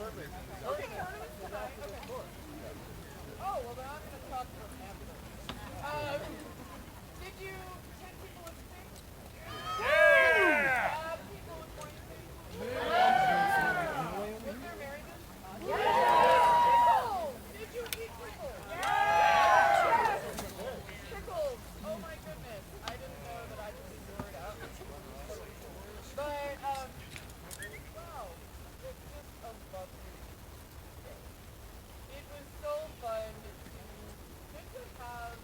Okay, tournaments tonight. Okay. Oh, well then I'm going to talk to them after. Did you, 10 people with six? People with more than six? Was there marriages? Pickles! Did you eat pickles? Pickles! Oh my goodness. I didn't know that I could leave the word out. But, wow. It's just a lovely day. It was so fun to have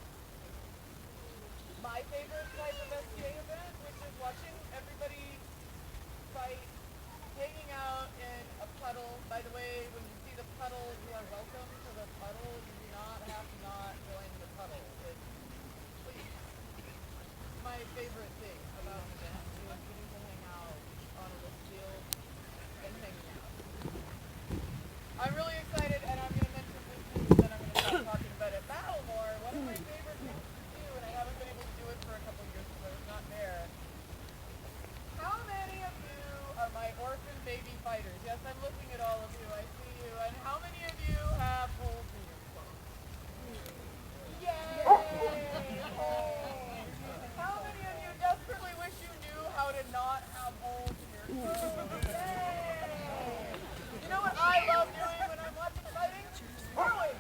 my favorite type of STA event, which is watching everybody fight, hanging out in a puddle. By the way, when you see the puddle, you are welcome to the puddle. You do not have to not join the puddle. Please. My favorite thing about the event is getting to hang out on a list field and hanging out. I'm really excited, and I'm going to mention this news, and then I'm going to stop talking about it. Battlemore, one of my favorite things to do, and I haven't been able to do it for a couple of years because I was not there. How many of you are my orphan baby fighters? Yes, I'm looking at all of you. I see you. And how many of you have holes in your clothes? Yay! How many of you desperately wish you knew how to not have holes in your clothes? Yay! You know what I love doing when I'm watching fighting? Throwing.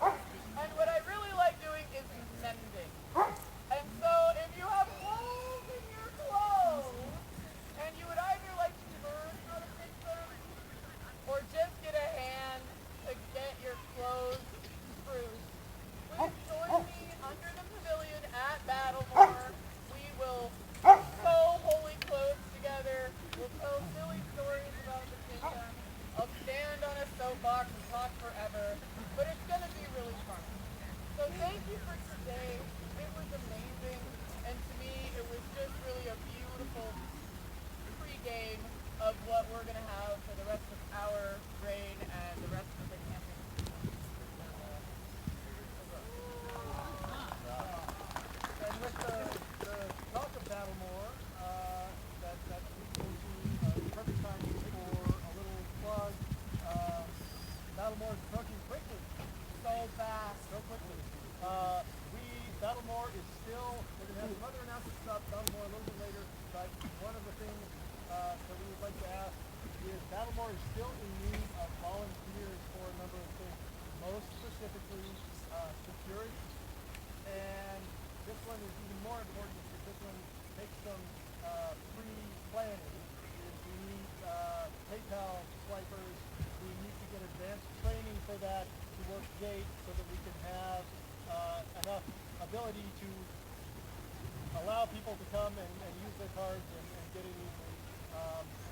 And what I really like doing is mending. And so if you have holes in your clothes, and you would either like to learn how to fix them, or just get a hand to get your clothes spruced, please join me under the pavilion at Battlemore. We will sew holy clothes together. We'll tell silly stories about the kingdom. I'll stand on a soapbox and talk forever, but it's going to be really fun. So thank you for today. It was amazing, and to me, it was just really a beautiful pre-game of what we're going to have for the rest of our reign and the rest of the campaign. And with the talk of Battlemore, that leads into perfect timing for a little plug. Battlemore is approaching quickly, So fast. so quickly. Battlemore is still, we're going to have some other announcements about Battlemore a little bit later, but one of the things that we would like to ask is Battlemore is still in need of volunteers for a number of things, most specifically security. And this one is even more important because this one takes some pre-planning. We need PayPal swipers. We need to get advanced training for that to work gate so that we can have enough ability to allow people to come and use their cards and get it easily.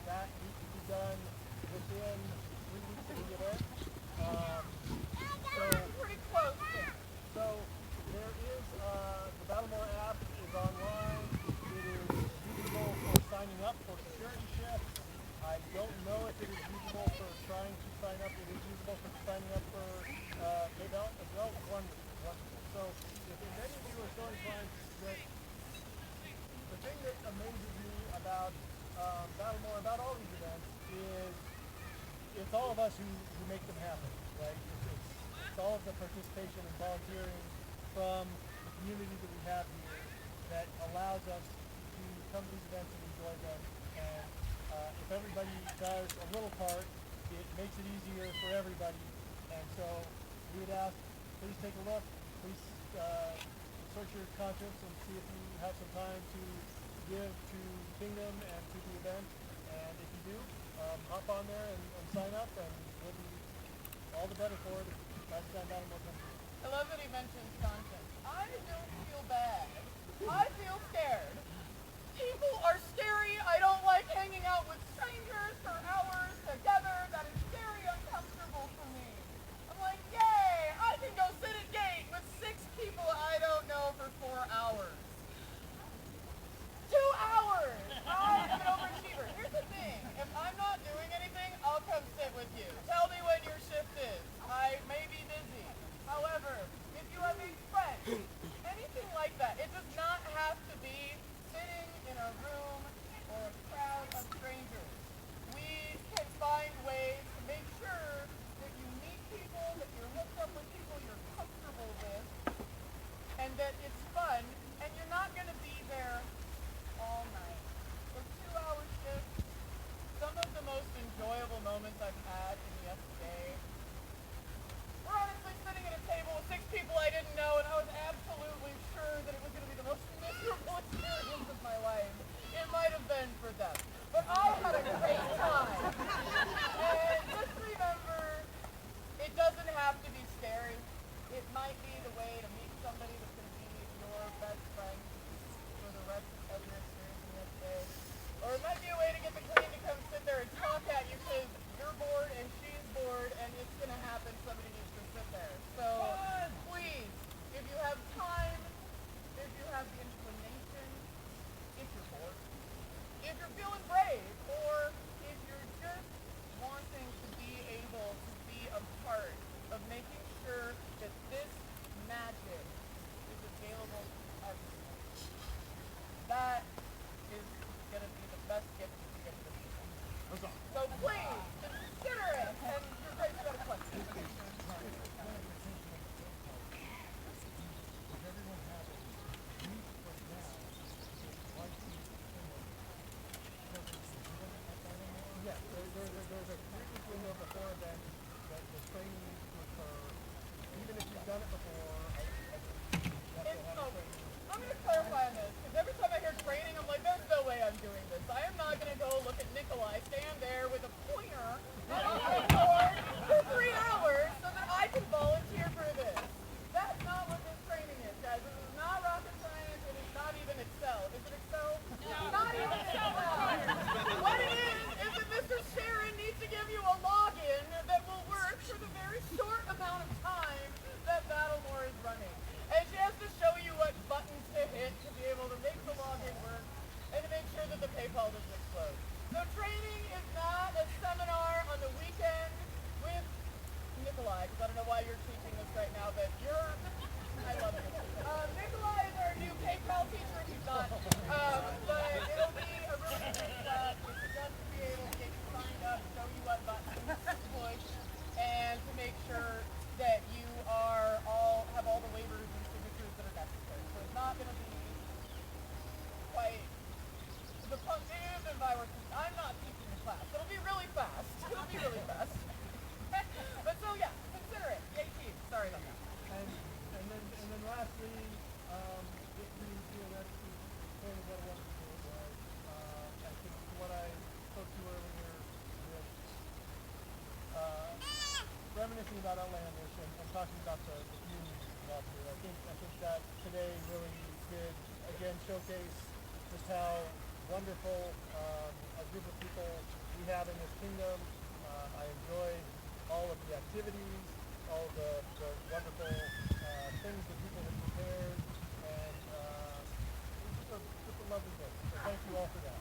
That needs to be done within 3 weeks of the event. We're pretty close there. So there is the Battlemore app is online. It is usable for signing up for security shifts. I don't know if it is usable for trying to sign up. It is usable for signing up for PayPal as well. Wonderful, wonderful. So if any of you are so inclined, the thing that amazes me about Battlemore, about all these events, is it's all of us who make them happen, right? It's all of the participation and volunteering from the community that we have here that allows us to come to these events and enjoy them. And if everybody does a little part, it makes it easier for everybody. And so we would ask, please take a look, please search your conscience and see if you have some time to give to Kingdom and to the event. And if you do, hop on there and sign up, and we'll be all the better for it if next time Battlemore comes through. I love that he mentions conscience. I don't feel bad. I feel scared. People are scary. I don't like hanging out with strangers for hours together. That is very uncomfortable for me. I'm like, yay, I can go sit at gate with 6 people I don't know for 4 hours. 2 hours! I am an overachiever. Here's the thing. If I'm not doing anything, I'll come sit with you. Tell me when your shift is. I may be busy. However, if you are being friends, anything like that, it does not have to be sitting in a room or a crowd of strangers. We can find ways to make sure that the PayPal doesn't explode. So training is not a seminar on the weekend with Nikolai, because I don't know why you're teaching this right now, but I love you. Nikolai is our new PayPal teacher, if he's not. But it'll be a really great class. It's just to be able to get you signed up, show you what buttons to push, and to make sure that you have all the waivers and signatures that are necessary. So it's not going to be quite the fun. It is if I were teaching. I'm not teaching the class. It'll be really fast. It'll be really fast. But so yeah, consider it. Yay team. Sorry about that. And then lastly, just to the next point of what I wanted to do was, I think what I spoke to earlier with reminiscing about Outlandish and talking about the community involved here. I think that today really did again showcase just how wonderful a group of people we have in this kingdom. I enjoyed all of the activities, all of the wonderful things that people have prepared, and it was just a lovely day. So thank you all for that.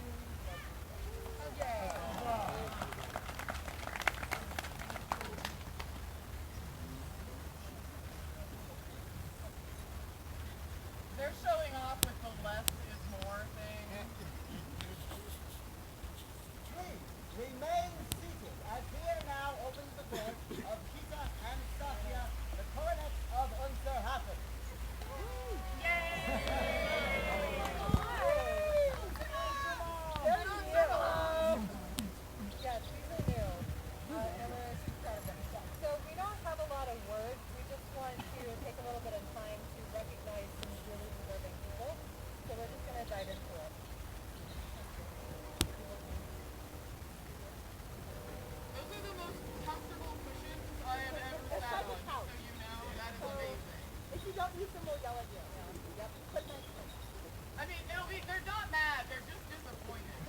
They're showing off with the less is more thing. Please remain seated as here now opens the door of Kita and Safia, the coronets of Unserhafen. Yes, these are new. And we're proud of them. So we don't have a lot of words. We just want to take a little bit of time to recognize some really deserving people. So we're just going to dive into it. Those are the most comfortable cushions I have ever It's sat like a on, couch. so you know that is So amazing. if you don't use them, we'll yell at you. Yep. Put nice things. I mean, they're not mad, they're just disappointed.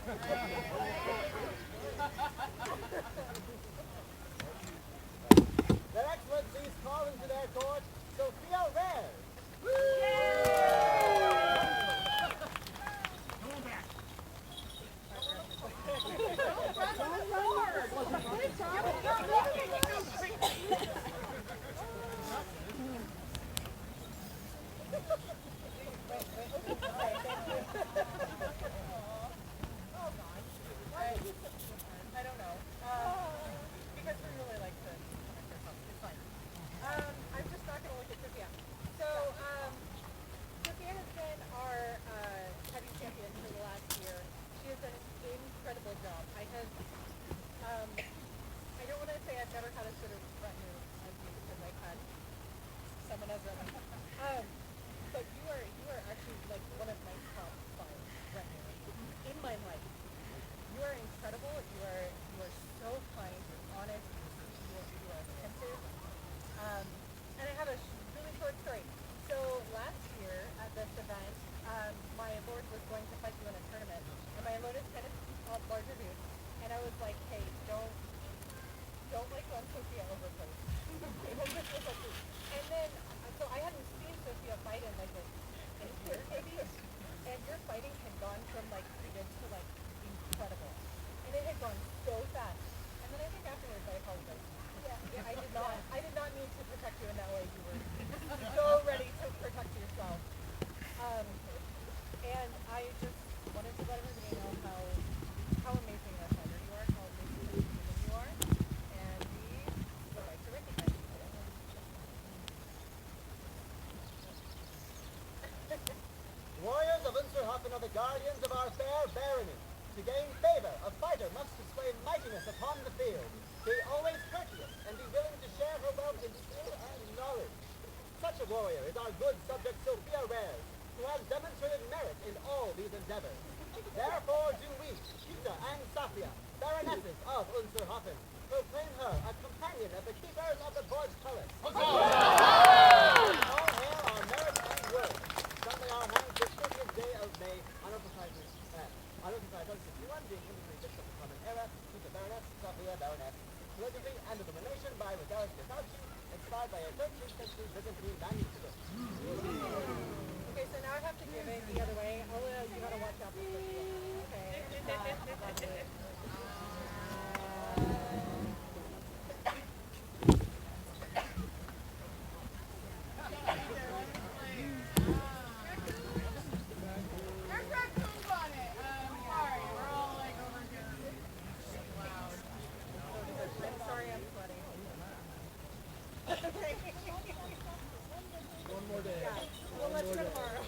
Their Excellencies call into their court Sophia Rare. I don't know. Because we really like to comment ourselves. It's fine. I'm just not going to look at Sophia. So, Sophia has been our heavy champion for the last year. She has done an incredible job. I don't want to say I've never had a sort of retinue as you because I've had someone as retinue. But you are actually like one of my top 5 retinue in my life. You are incredible. You are so kind. You're honest. You are attentive. And I have a really short story. So last year at this event, my lord was going to fight you in a tournament, and my lord is kind of larger dude, and I was like, hey, don't like run Sophia over, please. Because this was like, and then so I hadn't seen Sophia fight in like a year maybe, and your fighting had gone from like pretty good to like incredible, and it had gone so fast. And then I think afterwards I apologized. Yeah, I did not need to protect you in that way. You were so ready to protect yourself. And I just wanted to let everybody know how amazing a fighter you are, how amazing a human you are, and we would like to recognize you today. Warriors of Unserhafen are the guardians of our fair barony. To gain favor, a fighter must display mightiness upon the field, be always courteous, and be willing to share her wealth in skill and knowledge. Such a warrior is our good subject Sophia Rare, who has demonstrated merit in all these endeavors. Therefore do we, Kita and Safia, Baronesses of Unserhafen, proclaim her a companion of the keepers of the Borg Palace. All hail our merit and worth. Sunday our hands this 30th day of May, unoffensive 61, being introduced of the common era, to the Baroness, Safia Baroness. Calligraphy and illumination by Regalis Desauci, inspired by a 13th century Byzantine manuscript. Okay, so now I have to give it the other way. I'll you gotta watch out for Sophia. Okay. There's raccoons on it. Sorry, we're all like over here loud. I'm sorry I'm sweaty. One more day. We'll let you know tomorrow.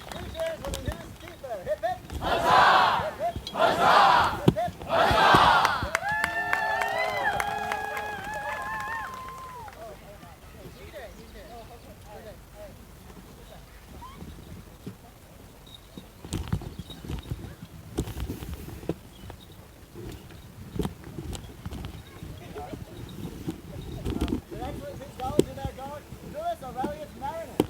Two cheers for the new steeper. Hip hip. Huzzah! Hip hip. Huzzah! Hip hip. You do it. Oh, okay. We're good. All right. Your Excellency's going to their guard, Louis Aurelius Marinus.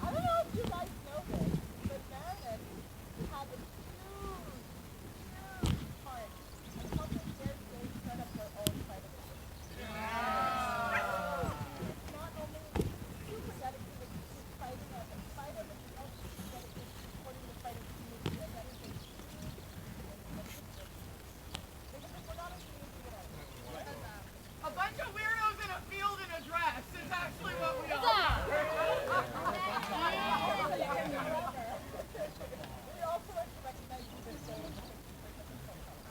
I don't know if you guys know this, but Meredith had a huge part in helping their state set up their own private school. Not only super dedicated to fighting as a fighter, but she's also super dedicated to supporting the fighting community, and that is a huge because if we're not a community, we're not A bunch of weirdos in a field in a dress is actually what we are. We also like to recognize you this day and thank you for taking some time.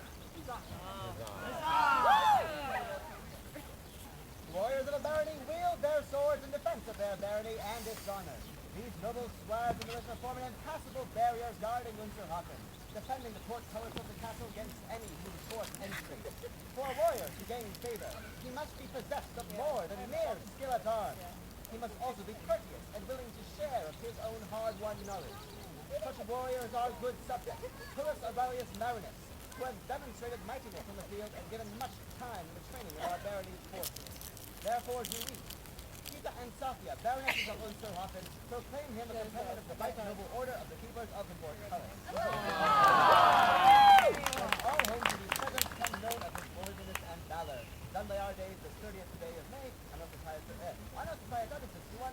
Warriors of the barony wield their swords in defense of their barony and its honor. These noble squads in the militia form an impassable barriers guarding Winterhafen, defending the portcullis of the castle against any who would force entry. For a warrior to gain favor, he must be possessed of more than mere skill at arms. He must also be courteous and willing to share of his own hard-won knowledge. Such warriors are good subjects, Tullus Aurelius Marinus, who has demonstrated mightiness in the field and given much time in the training of our barony's forces. Therefore do we, Gita and Sophia, baronesses of Unsterhofen, proclaim him as the head of the Right Noble Order of the Keepers of the Portcullis. From all homes to these present come known of his worthiness and valor. Done by our days, the 30th day of May, and on Society 61,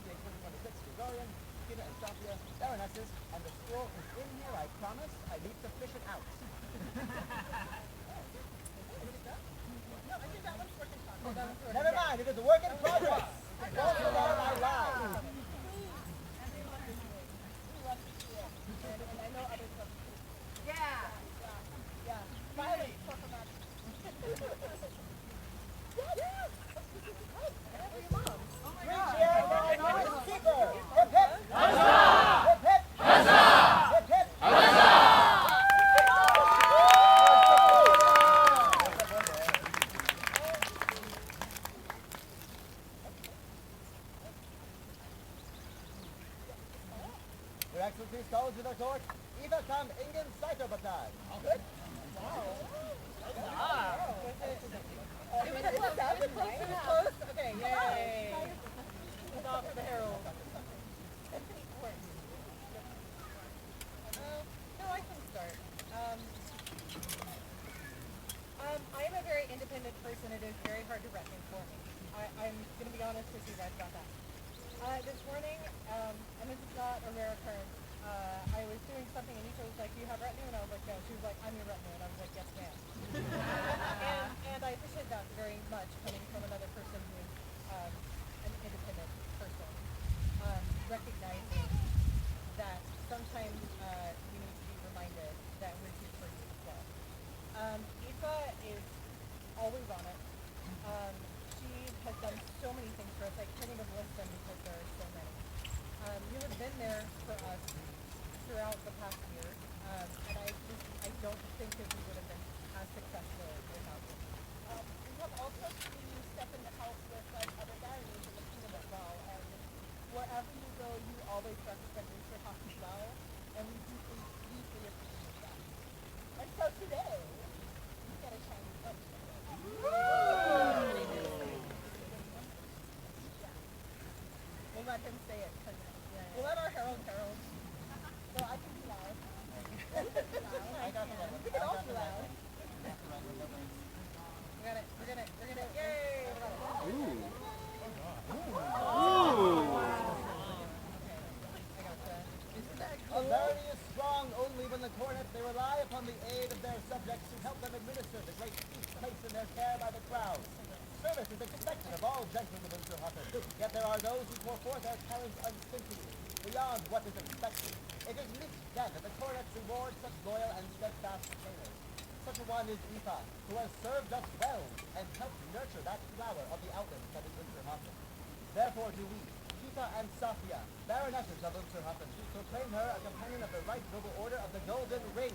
day 2026, Gregorian, Gita and Sophia, baronesses, and the scroll is in here, I promise. I need to fish it out. No, I think that one's working fine. Never mind, it is a work in progress. Don't forget I lied. And I know others love it. Yeah. Yeah. Violet, talk about it. Three cheers for our newest keeper. Hip hip. Huzzah! Hip hip. Huzzah! Hip hip. Your Excellency's calls to the court. Eva kam ingen Seiterbatag. Good. Close? Okay, yay. Stop the herald. No, I can start. I am a very independent person. It is very hard to reckon for me. I'm going to be honest with you guys about that. This morning, and this is not a rare occurrence, I was doing something and Nisha was like, "Do you have retinue?" And I was like, "No." She was like, "I'm your retinue." And I was like, "Yes, ma'am." and I appreciate that very much coming from another person who is an independent person. Recognizing that sometimes we need to be reminded that we're here for you as well. Aoife is always on it. She has done so many things for us. I can't even list them because there are so many. You have been there for us throughout the past year, and I don't think that we would have been as successful without you. We have also seen you step in to help with like other baronies in the kingdom as well, and wherever you go, you always represent Winter Hockey well, and we deeply appreciate that. And so today, you get a shiny book. We'll let him say it, because we'll let our herald. rely upon the aid of their subjects to help them administer the great feast placed in their care by the crowd. Service is expected of all gentlemen of Unterhoffen, yet there are those who pour forth their talents unstintingly, beyond what is expected. It is meet, then, that the cornets reward such loyal and steadfast retainers. Such a one is Aoife, who has served us well and helped nurture that flower of the outlands that is Unterhoffen. Therefore do we, Kita and Safia, baronesses of Unterhoffen, proclaim her a companion of the right noble order of the Golden Ring.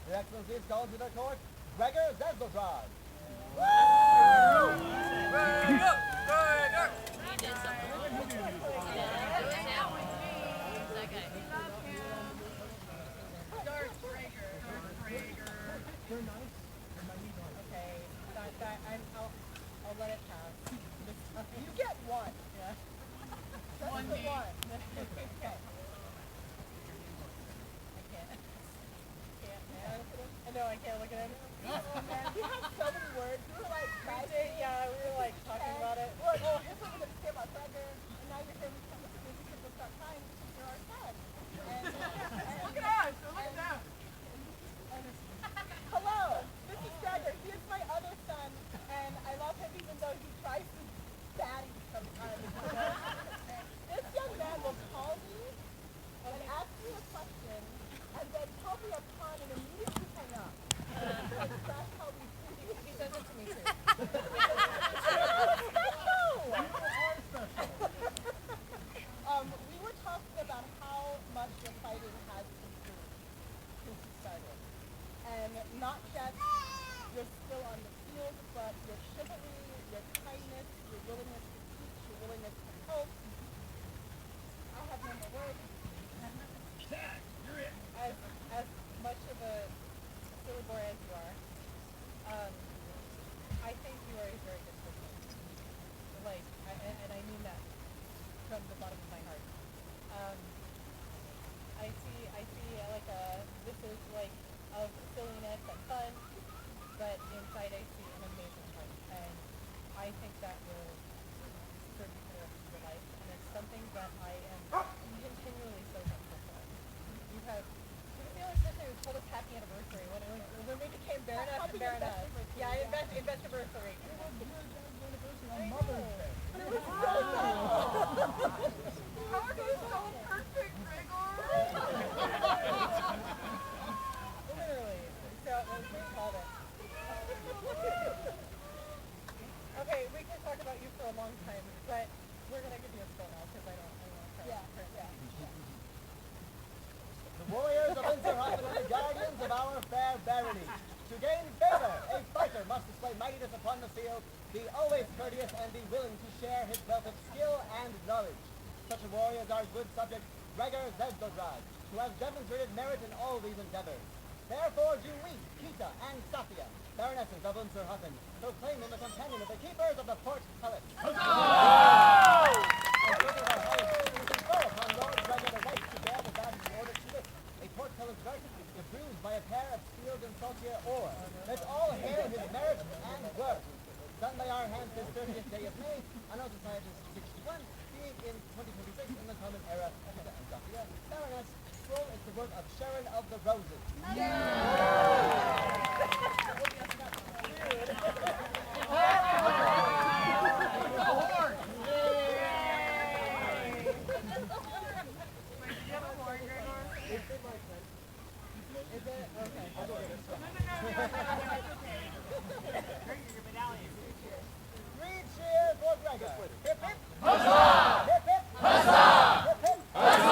Your Excellency is called to the court, Gregor Zezdoldrad. I'll let it pass. You get one. Yeah. That's One the D. one. Okay. I can't. Man. I know I can't look at him. Man, he has so many words. We were like, we were like talking about it. We're like, oh, here's what we're gonna say about Gregor, and now you're here with some of the music and we'll start crying because you're our son. Look at us. Look at them. Hello, this is Gregor. He is my other son, and I love him even though he tries to be batty sometimes. This young man will call me and ask me a question, and then tell me a pun and immediately hang up. That's how we do. He does it to me too. We were talking about how much your fighting has improved since you started. And not just your skill on the field, but your chivalry, your kindness, your willingness to teach, your willingness to help. I have no more words. As much of a silly boy as you are, I think you are a very good person. Like, and I mean that from the bottom of my heart. I see like this is like of silliness and fun, but inside I see an amazing heart, and I think that will serve you for the rest of your life, and it's something that I am continually so thankful for. You have, the other sister who told us happy anniversary when we became Baroness and Baroness. Yeah, anniversary. On Mother's Day. But it was so nice. How are you so perfect, Gregor? Literally. So we called it. Okay, we can talk about you for a long time, but we're gonna give you a spill now because I don't want to. Yeah. The warriors of Unterhoffen are the guardians of our fair barony. To gain favor, a fighter must display mightiness upon the field, be always courteous, and be willing to share his wealth of skill and knowledge. Such a warrior is our good subject, Gregor Zezdoldrad, who has demonstrated merit in all these endeavors. Therefore do we, Kita and Safia, baronesses of Unterhoffen, proclaim him a companion of the keepers of the Port Palace. Huzzah! And further our highest to confer upon Lord Gregor the right to bear the badge in order to it, a Port Palace guard, if bruised by a pair of steeled and saltier ore. Let's all hail his merit and worth. Done by our hands this 30th day of May, announced society 61, being in 2026 in the common era, Kita and Safia, baroness, scroll is the work of Sharon of the Roses. Is it? Okay. No, Three cheers for Gregor. Hip hip. Huzzah! Hip hip. Huzzah! Hip hip. Huzzah!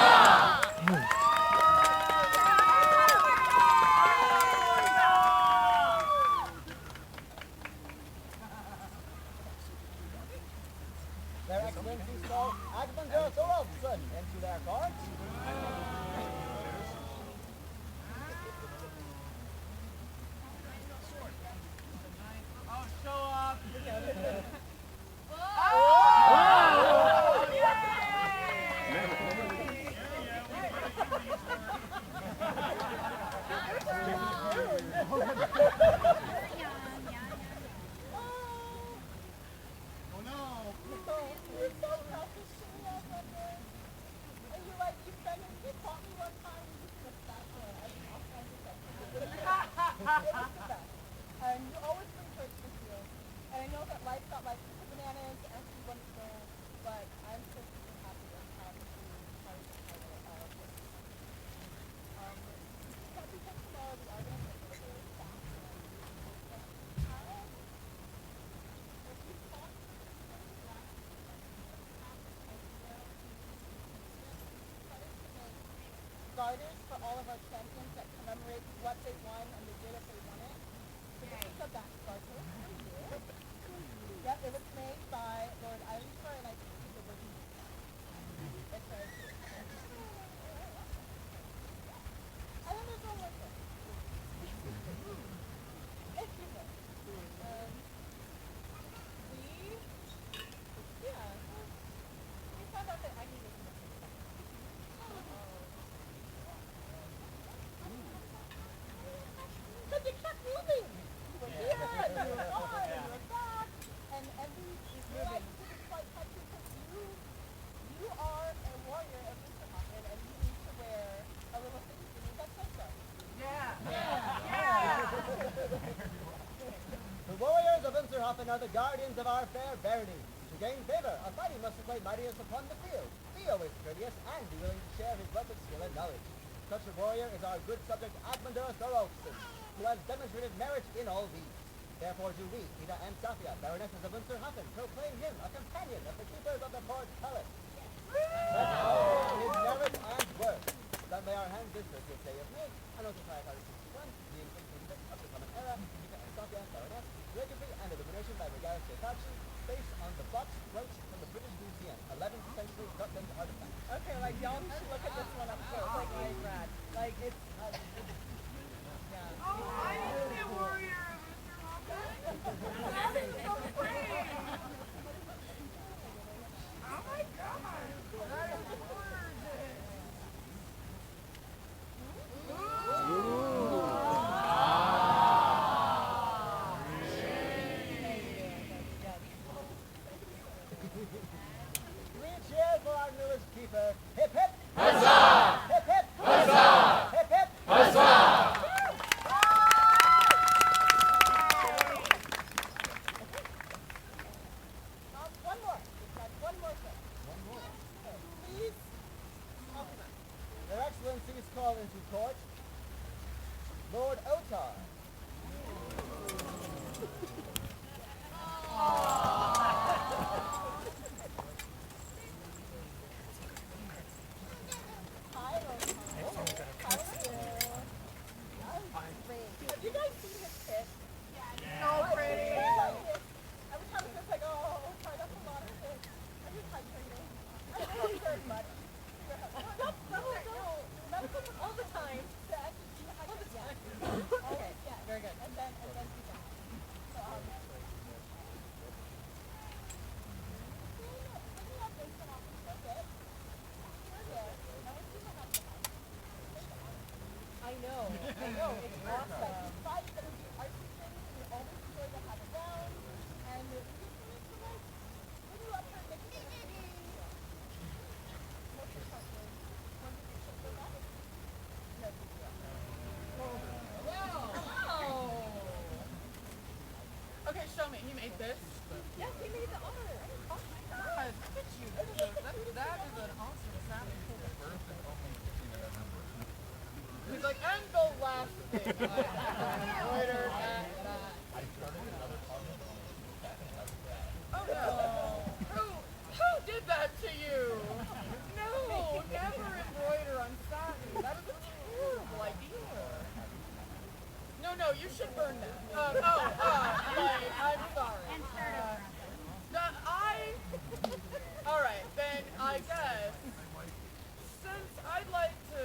garters for all of our champions that commemorate what they won and the year that they won it. So this is the back garter. Yep, it was made by Lord Eilister, and I think he's a Gurkin. It's right here. And then there's one more thing. It's different. We found out that I needed to make some but they kept moving. You were here, and you were gone, and you were back, and we realized this is quite touchy because you are a warrior of Winterhafen, and you need to wear a little thing for me that's like so. The warriors of Winterhafen are the guardians of our fair barony. To gain favor, a fighting must display mightiness upon the field, be always courteous, and be willing to share his wealth of skill and knowledge. Such a warrior is our good subject Admundur Thorolfsson, who has demonstrated merit in all these. Therefore do we, Ida and Safia, baronesses of Winterhafen, proclaim him a companion of the keepers of the port palace. Let's all his merit and worth, that may our hands this his day of May, and notify our 61, being completed of the common era, Ida and Safia, baroness, legacy and illumination by Regalis Faction, based on the box brooch from the British Museum, 11th century Scotland artifact. Okay, like y'all should look at this one up close, like I read. Like it's yeah. Oh, I need to be a warrior of Winterhafen. That is so pretty. Oh my god. That is gorgeous. Three cheers for our newest keeper. Hip hip! Huzzah! Hip hip! Huzzah! Hip hip! Huzzah! One more. We've got one more thing. Okay, please. Their Excellencies call into court Lord Otar. Have you guys seen his pit? So pretty. Every time it's just like, oh, sorry, that's a lot of fish. I just like training. I don't know very much. No. That's all the time. All the time. Okay, yeah, very good. And then he's out. So, I know. It's awesome. He fights and he archery training. We always enjoy to have around. And we just wanted to like bring you up here and make you feel free. Most importantly, when you get your food back, no big deal. Okay, show me. He made this. Yes, he made the honor. Oh my god, look at you. That is an awesome saddle. He's like, and the last thing I embroidered at that. Oh no. Who did that to you? No, never embroider on satin. That is a terrible idea. No, you should burn that. Like, I'm sorry. Alright, then I guess, since I'd like to,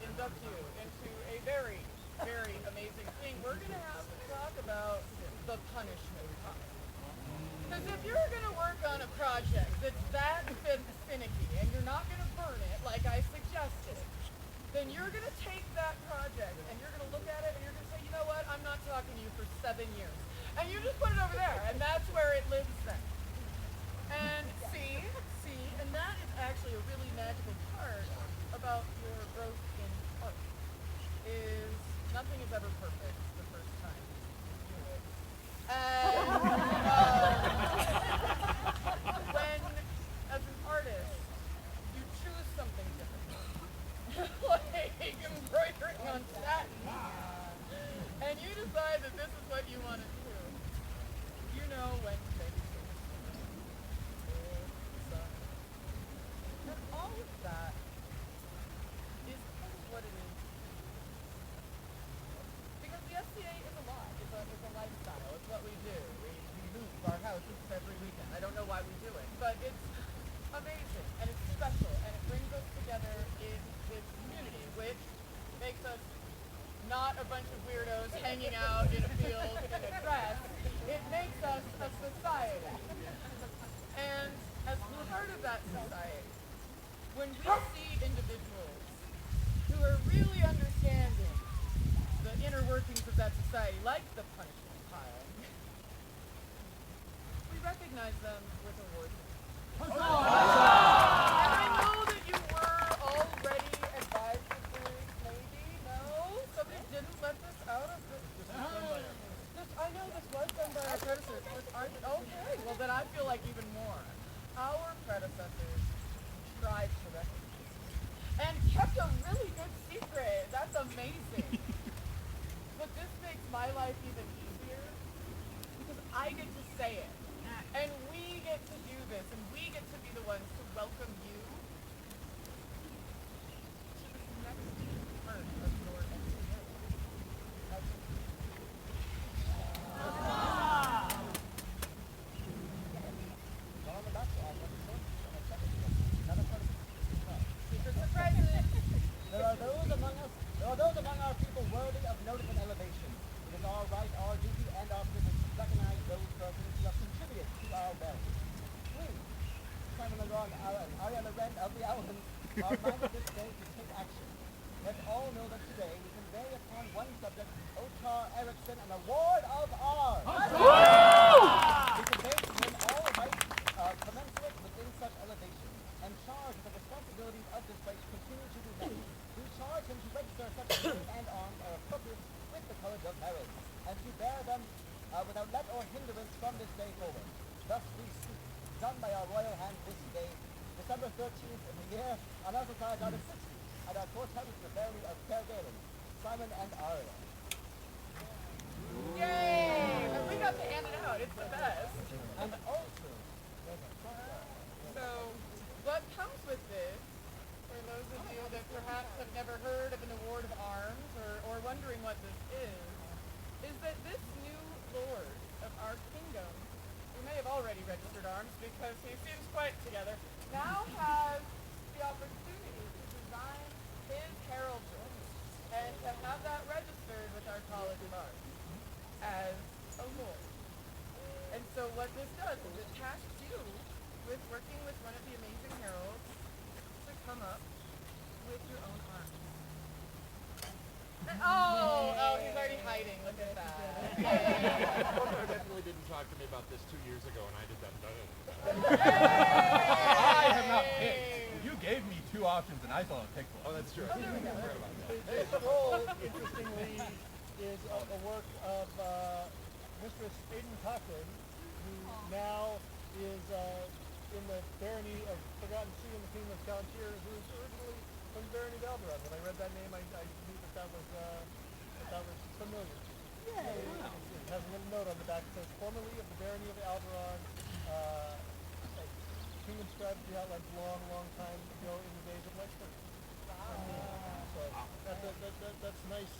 induct you into a very, very amazing thing, we're going to have to talk about the punishment time. Because if you're going to work on a project that's that finicky, and you're not going to burn it like I suggested, then you're going to take that project, and you're going to look at it, and you're going to say, you know what, I'm not talking to you for 7 years. And you just put it over there, and that's where it lives then. And see, and that is actually a really magical part about your growth in art, is nothing is ever perfect the first time you do it. And when, as an artist, you choose something different, like embroidering on satin, and you decide that this is what you want to do, you know when to take it. And all of that is a bunch of weirdos hanging out in a field in a dress. It makes us a society. And as part of that society, when we see individuals who are really understanding the inner workings of that society, like the punishment pile, we recognize them with awards. And I know that you were already advised of this, maybe, no? Somebody didn't let this out of the... I know this was done by our predecessors. Okay, well then I feel like even more. Our predecessors tried to recognize it and kept a really good secret. That's amazing. But this makes my life even easier because I get to say it. And we get to do this, and we get to be the ones to welcome you to this next part of your MCA. Secret surprises. There are those among our people worthy of notice and elevation. It is our right, our duty, and our privilege to recognize those persons who have contributed to our welfare. We, Simon LeGrand, Ariana Wren of the Owlens, are minded this day to take action. Let all know that today we convey upon one subject, Otar Erickson, an award of ours. We convey to him all rights commensurate within such elevation, and charge with the responsibilities of this right to continue to do that. We charge him to register such coats and arms are appropriate with the College of Heralds, and to bear them without let or hindrance from this day forward. Thus we speak, done by our royal hand this day, December 13th in the year, on our society out of 60, at our court house in the barony of Cairgalen, Simon and Aria. Yay! And we got to hand it out. It's the best. And also, So, what comes with this, for those of you that perhaps have never heard of an award of arms or wondering what this is that this new lord of our kingdom, who may have already registered arms because he seems quite together, now has the opportunity to design his heraldry and to have that registered with our College of Arts as a lord. And so what this does is it tasks you with working with one of the amazing heralds to come up with your own arms. Oh, he's already hiding. Look at that. You definitely didn't talk to me about this 2 years ago, and I just haven't done anything about it. I have not picked. You gave me two options, and I thought I picked one. Oh, that's true. I forgot about that. The scroll, interestingly, is a work of Mistress Aidan Cochran, who now is in the barony of Forgotten Sea in the Kingdom of Palantir, who is originally from the barony of Alderaan. When I read that name, I knew that was familiar. It has a little note on the back that says, formerly of the barony of Alderaan, Kingdom scribe of the Outlands long time ago in the days of Lexington. So that's nice,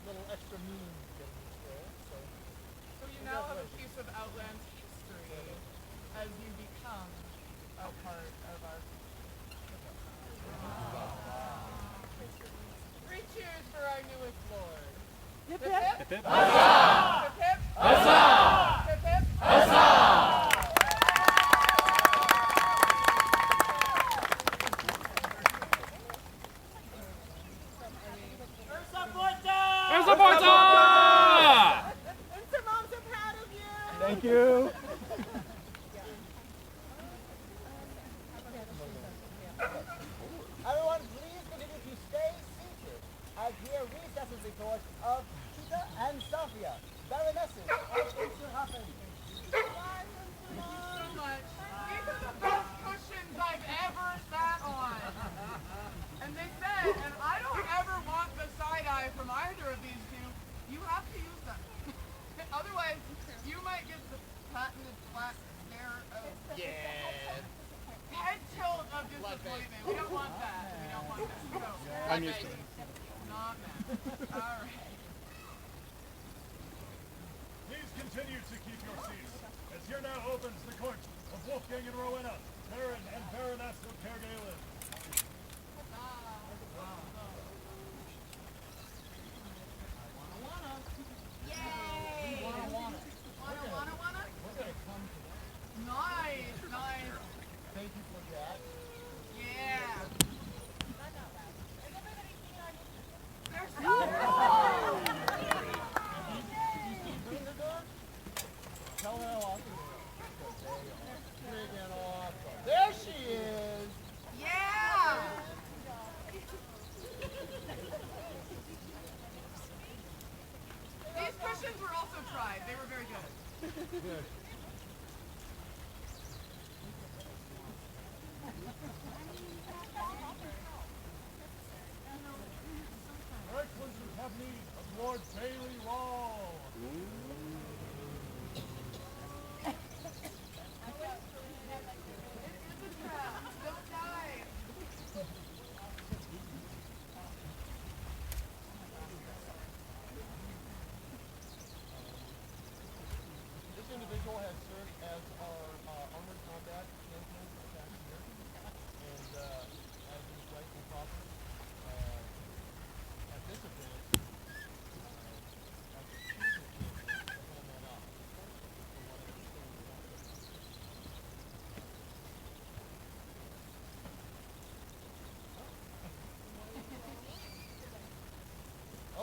little extra meaning in the scroll. So you now have a piece of Outlands history as you become a part of our... Three cheers for our newest lord. Hip hip. Hip hip. Huzzah! Hip hip. Huzzah! Hip hip. Huzzah! Thank you. Everyone, please continue to stay seated as here recesses report of Tita and Sophia, Baronesses of Insterhafen. So much. These are the best cushions I've ever sat on. And they said, and I don't ever want the side eye from either of these two, you have to use them. Otherwise, you might get the patented flat stare of head tilt of disappointment. We don't want that. We don't want that. So, I'm used to it. not mad. All right. Please continue to keep your seats, as here now opens the court of Wolfgang and Rowena, Baron and Baroness of Cairgalen.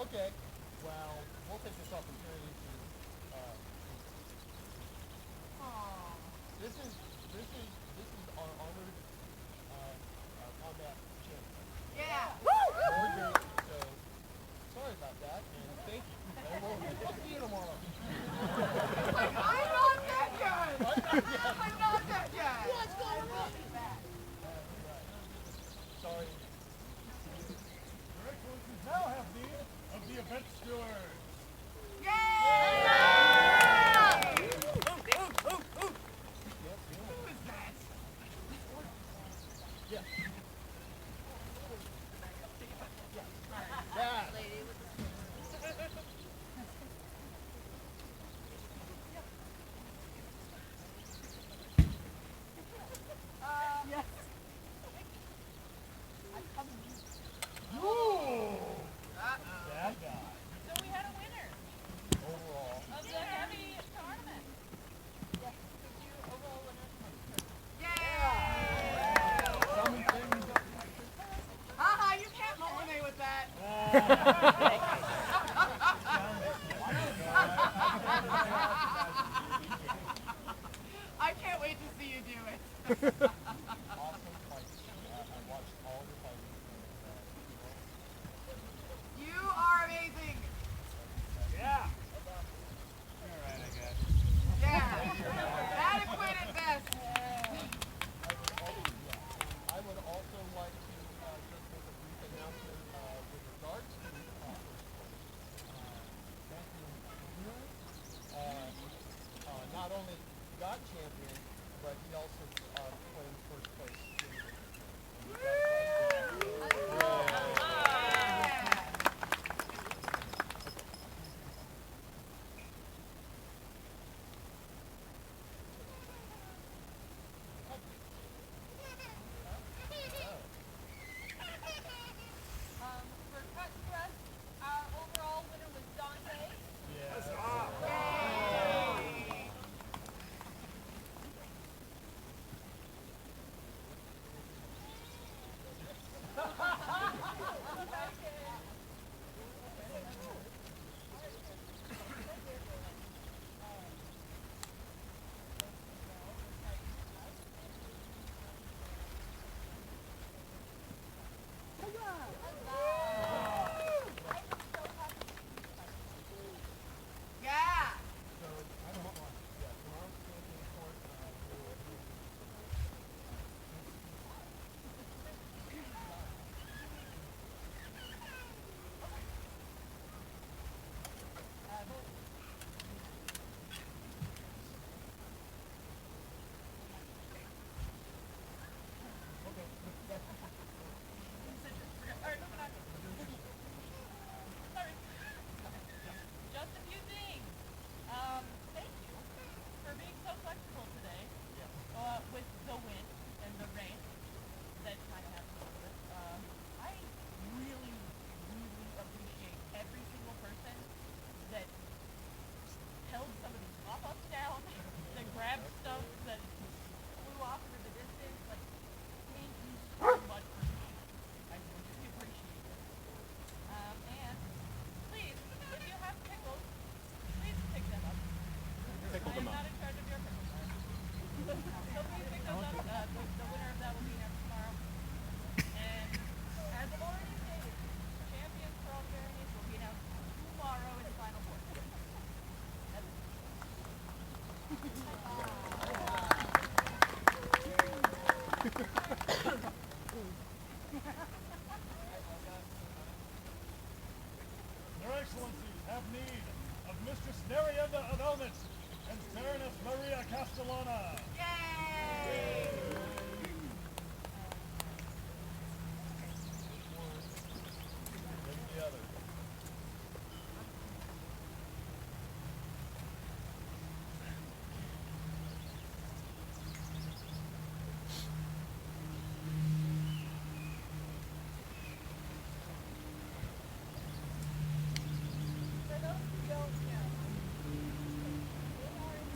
Okay. Well, we'll take this opportunity to. This is our honored combat champion. Yeah. We're great, so sorry about that, and thank you. And we'll see you tomorrow. Like, I'm not that good. I'm not that good. What's going on? Sorry. Your Excellencies now have need of the event stewards. Yeah. That guy. So we had a winner Overall. of the heavy tournament. Yes. Did you overall winner? Some things Haha, you can't motivate with that. I can't wait to see you do it. awesome fights. I watched all the fighting. You are amazing. Yeah. Alright, I guess. Yeah. Adequate at best. I would also like to just make a brief announcement with regards to first place. Matthew Muir, not only got champion, but he also claimed first place. For cut thrust, our overall winner was Dante. Yeah. So, tomorrow's champion court will be Just a few things. Thank you for being so flexible today with the wind and the rain that kind of happened a little bit. I really, really appreciate every single person that held some of these pop-ups down, that grabbed stuff that flew off into the distance. Like, thank you so much for doing it. I really appreciate it. And please, if you have pickles, please pick them up. Pickle I them am up. not in charge of your pickles. So please pick those up. The winner of that will be announced tomorrow. And as I've already stated, champions for all the variants will be announced tomorrow in the final four. That's it. Your Excellencies have need of Mistress Nerienda of Elmet and Baroness Maria Castellana. Yay. then the other. For those who don't know, they are in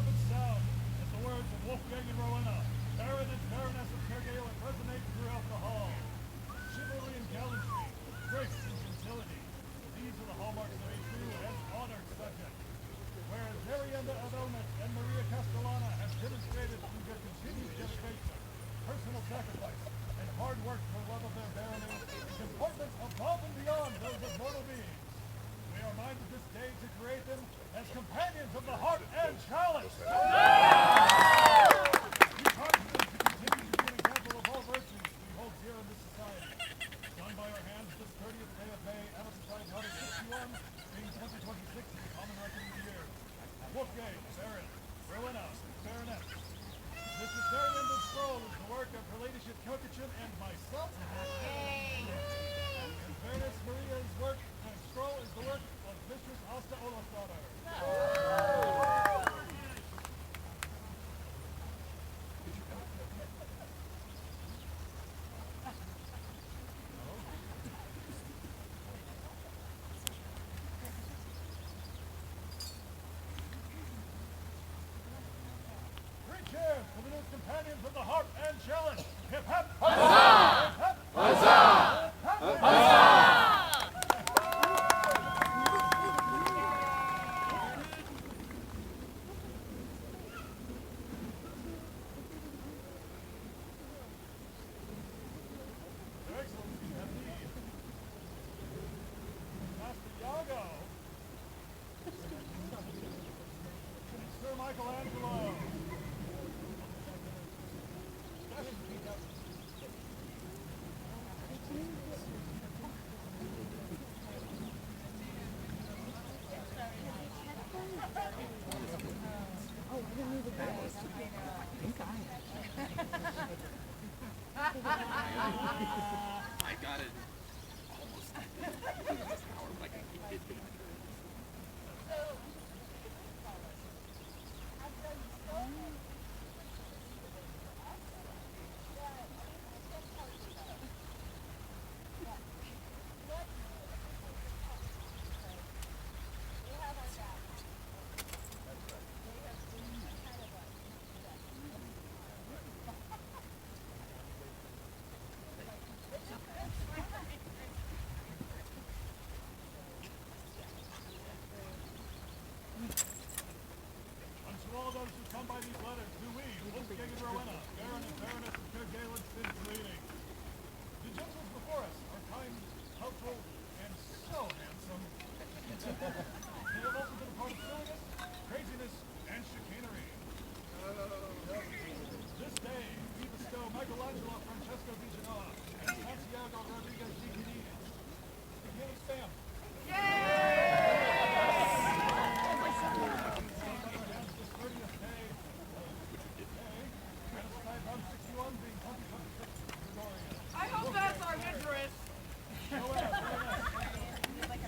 up and sound as the words of Wolfgang and Rowena, Baron and Baroness of Kergale, resonate throughout the hall. Chivalry and gallantry, grace and gentility. These are the hallmarks of a true and honored subject. Whereas Marienda of Elmet and Maria Castellana have demonstrated through their continued dedication, personal sacrifice, and hard work for love of their barony, comportments above and beyond those of mortal beings. We are minded this day to create them as companions of the heart and chalice. We charge them to continue to be an example of all virtues we hold dear in this society. Done by our hands this 30th day of May, Amazon Holiday 61, being 2026 is the common reckoning year. Wolfgang, Baron, Rowena, Baroness. This Victorian scroll is the work of Her Ladyship Kokichin and myself. And Baroness Maria's work and scroll is the work of Mistress Asta Olafsdottir. Three cheers for the new companions of the heart and challenge. Hip hip! Huzzah! Hip hip! Huzzah! Hip hip! Huzzah! Your Excellency, have the Master Iago and Sir Michelangelo. I got it almost this hour, but I can keep it. Unto all those who come by these letters, do we, Wolfgang and Rowena, Baron and Baroness of Kergale, send greeting. The gentles before us are kind, helpful, and so handsome. They have also been a part of silliness, craziness, and chicanery. This day, we bestow Michelangelo Francesco Di Genoa and Santiago Rodriguez Di Cadiz. Begin spam. I hope that's our interest.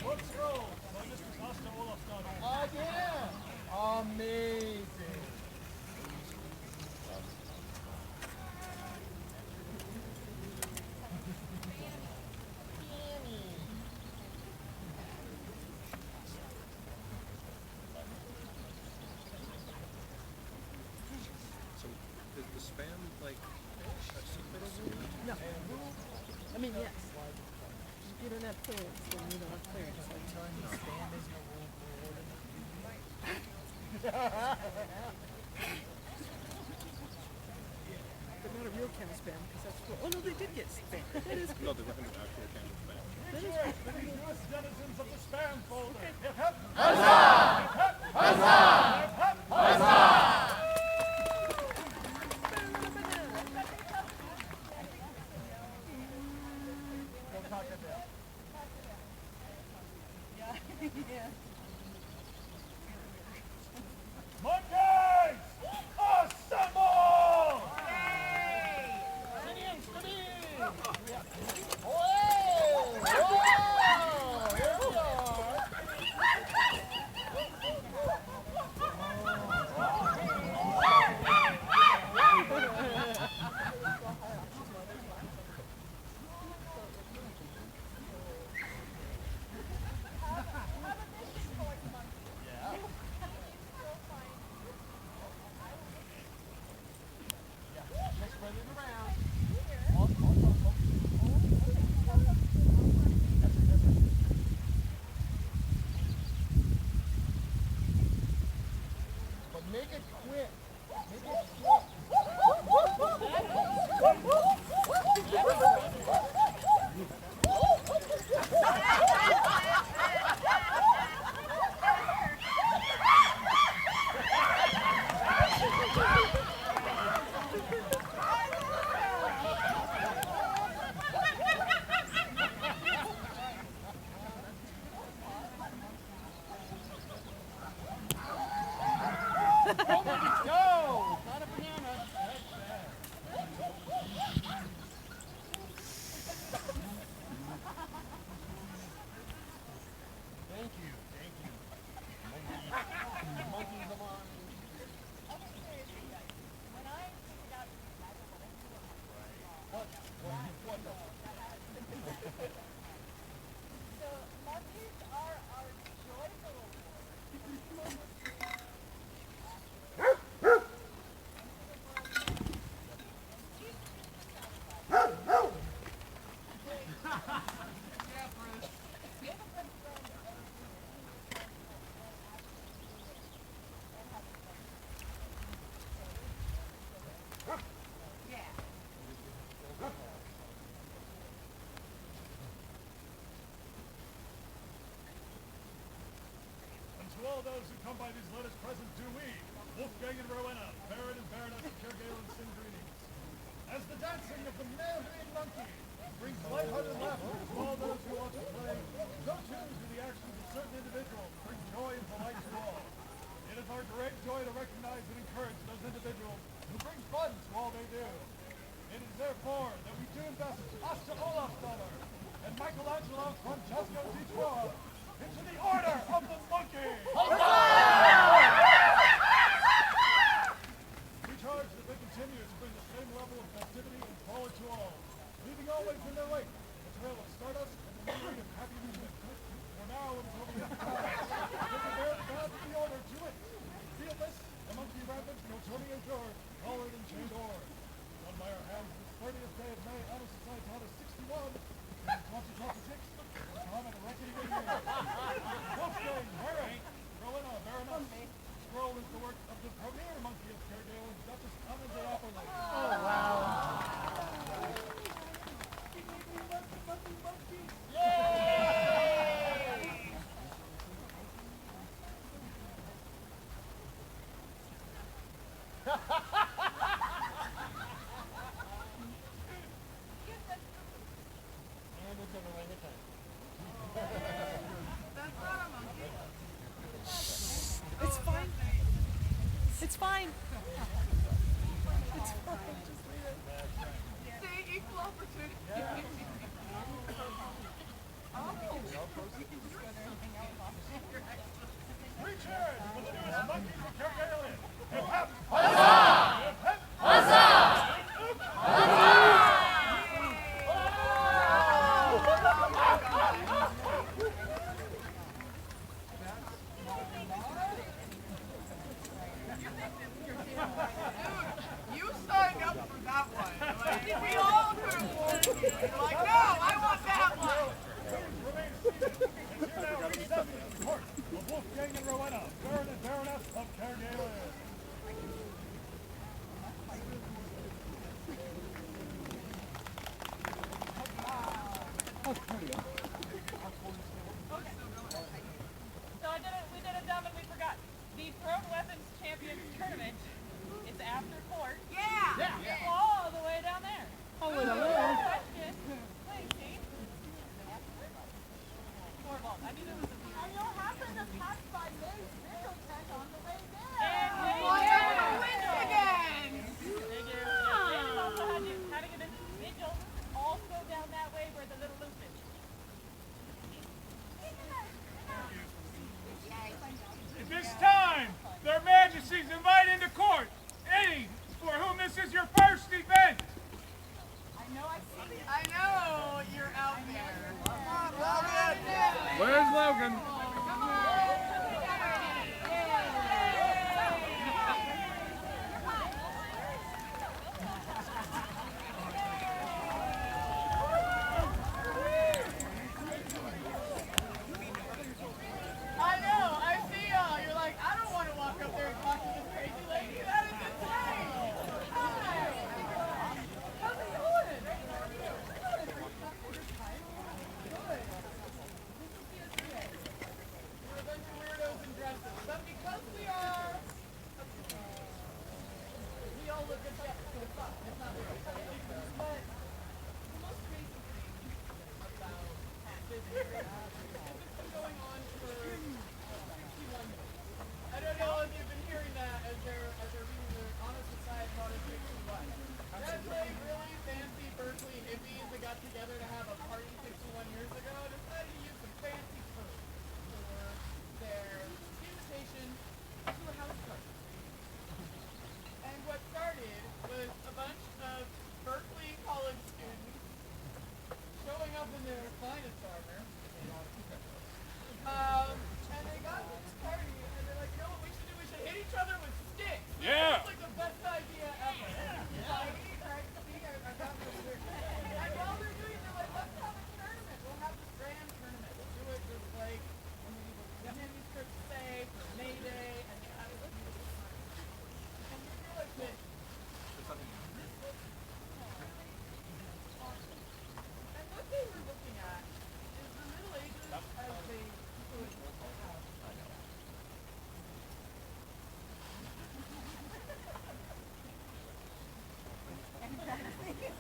What scroll by Mistress Asta Olafsdottir? Again! Amazing. So, is the spam like a secret? No. I mean, yes. If you don't have clearance, then you don't have clearance. But not a real can of spam, because that's cool. Oh no, they did get spam. That is No, there wasn't an actual can of spam. Be sure to the newest denizens of the spam folder. Hip hip! Huzzah! Hip hip! Huzzah! Hip hip! Huzzah! Don't talk to them. Monkeys! Assemble! Here we are. So monkeys are our joy little And to all those who come by these letters present, do we, Wolfgang and Rowena, Baron and Baroness of Kergalen, send greetings. As the dancing of the merry monkey brings lighthearted laughter to all those who watch it play, so too do the actions of certain individuals bring joy and delight to all. It is our great joy to recognize and encourage those individuals who bring fun to all they do. It is therefore that we do invest Asta Olafsdotter and Michelangelo Francesco di Troia into the Order of the Monkey! We charge that they continue to bring the same level of festivity and frolic to all, leaving always in their wake a trail of stardust and the memory of happy music. For now until the next time, they prepare the path of the Order to it. Fearless, the monkey rampant, Newtonian pure, taller than chained ore. Done by our hands this 30th day of May, Honor Society Honor 61, in 2026, on a reckoning year. Wolfgang, Herring, Rowena, Baroness. Scroll is the work of the premier monkey of Kergalen, Duchess Anna de Apperley. Oh, wow. And it's an orangutan. That's not a monkey. It's fine. It's fine. See, equal opportunity. Three cheers for the newest monkey of Kergalen. Hip hop! Huzzah! Hip hip! You signed up for that one. Like, we all could have won. You're like, no, I want that one. Remain seated. And here now recess the court of Wolfgang and Rowena, Baron and Baroness of Kergalen. So we did it dumb and we forgot. The Thrown Weapons Champions Tournament is after court. Yeah. All the way down there. Question. Please, Steve. Corval. I knew there was a And you'll happen to pass by May's video tent on the way there. And Well, you're gonna win again. they do. And also had to get a vigil also down that way where the little loop is. At this time, their majesties invite into court any for whom this is your first event. I know you're out there. Come on, Logan. Where's Logan? I know. I see y'all. You're like, I don't want to walk up there and talk to this crazy lady. That is insane. Hi. How's it going? We're a bunch of weirdos in dresses, but because we are, we all look good together. So it's fun. It's not real. But the most amazing thing about this experience is it's been going on for 61 minutes. I don't know if you've been hearing that as they're reading the Honor Society Honor 61. That's like really fancy Berkeley hippies that got together to have a party 61 years ago decided to use some fancy terms for their invitation to a house party. And what started was a bunch of Berkeley college students their finest armor. And they got to this party, and they're like, you know what we should do? We should hit each other with sticks. Yeah. It's like the best idea ever. Right? See, I got this weird. And while they're doing it, they're like, let's have a tournament. We'll have this grand tournament. We'll do it just like when the people manuscripts say for May Day, and they have it. And you're like this. And what they were looking at is the Middle Ages as they could have. Ideal.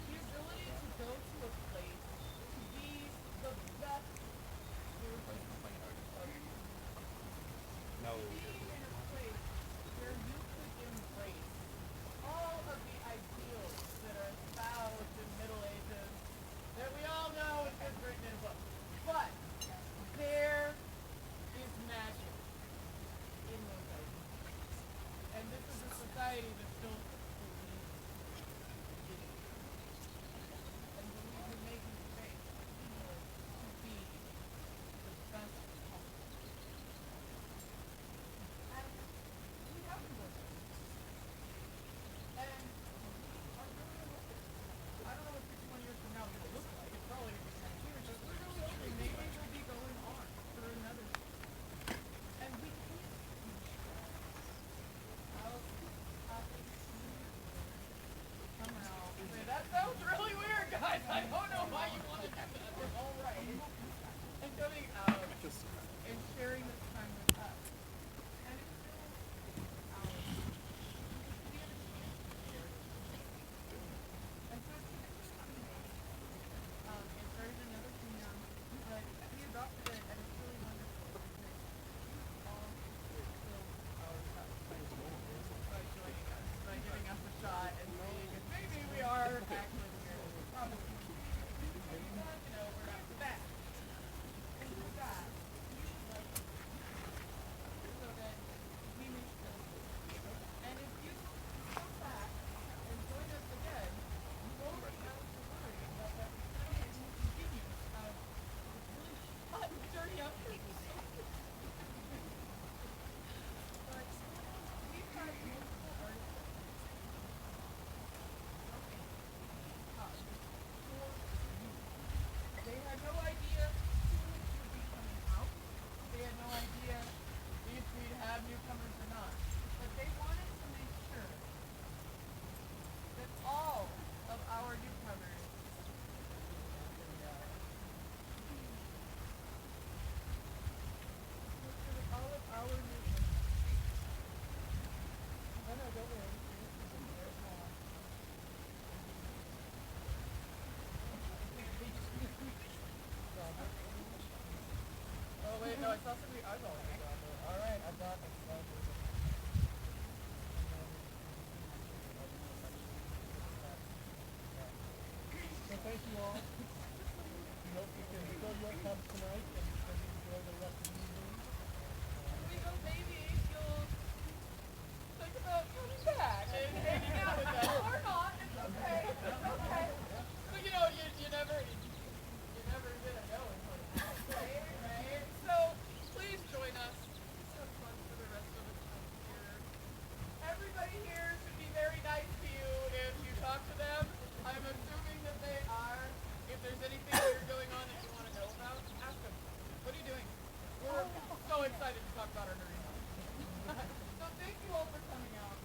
The ability to go to a place to be the best version of No. being in a place where you could embrace all of the ideals that are espoused in Middle Ages that we all know is just written in books. But there is magic in those ideals. And this is a society that still believes in it. And believes in making space to be the best possible. And we haven't done that. And we are really hoping. I don't know what 51 years from now is going to look like. It's probably going to be kind of huge, but we're really hoping maybe we'll be going on for another season. And we can't how happy somehow say that sounds really weird, guys. I don't know why you want to do that. We're all right. And coming out and sharing this time with us. And it's still ours. We have a chance to share it. And so it's amazing. It started another kingdom, but we adopted it, and it's really wonderful because you all filled our cup by joining us, by giving us a shot and saying, and maybe we are actually here. We promise you. But you know, we're not the best. And with that, we would like to so that we may feel good. And if you come back and join us again, you won't be have to worry about that exciting continue of really hot and dirty outfits. But we've had multiple artists they had no idea who would be coming out. They had no idea if we'd have newcomers or not. But they wanted to make sure that all of our newcomers all of our newcomers. No, don't worry. Oh wait, no, I saw somebody eyeballing me down there. All right, I've got So thank you all. We hope you can fill your cups tonight and enjoy the rest of the evening. We hope maybe you'll think about coming back and hanging out with us or not. It's okay. It's okay. But you know, you never gonna know until it's out, right? So please join us. Let's have fun for the rest of the time here. Everybody here should be very nice to you if you talk to them. I'm assuming that they are. If there's anything weird going on that you want to know about, ask them. What are you doing? We're so excited to talk about our nerdy life. So thank you all for coming out.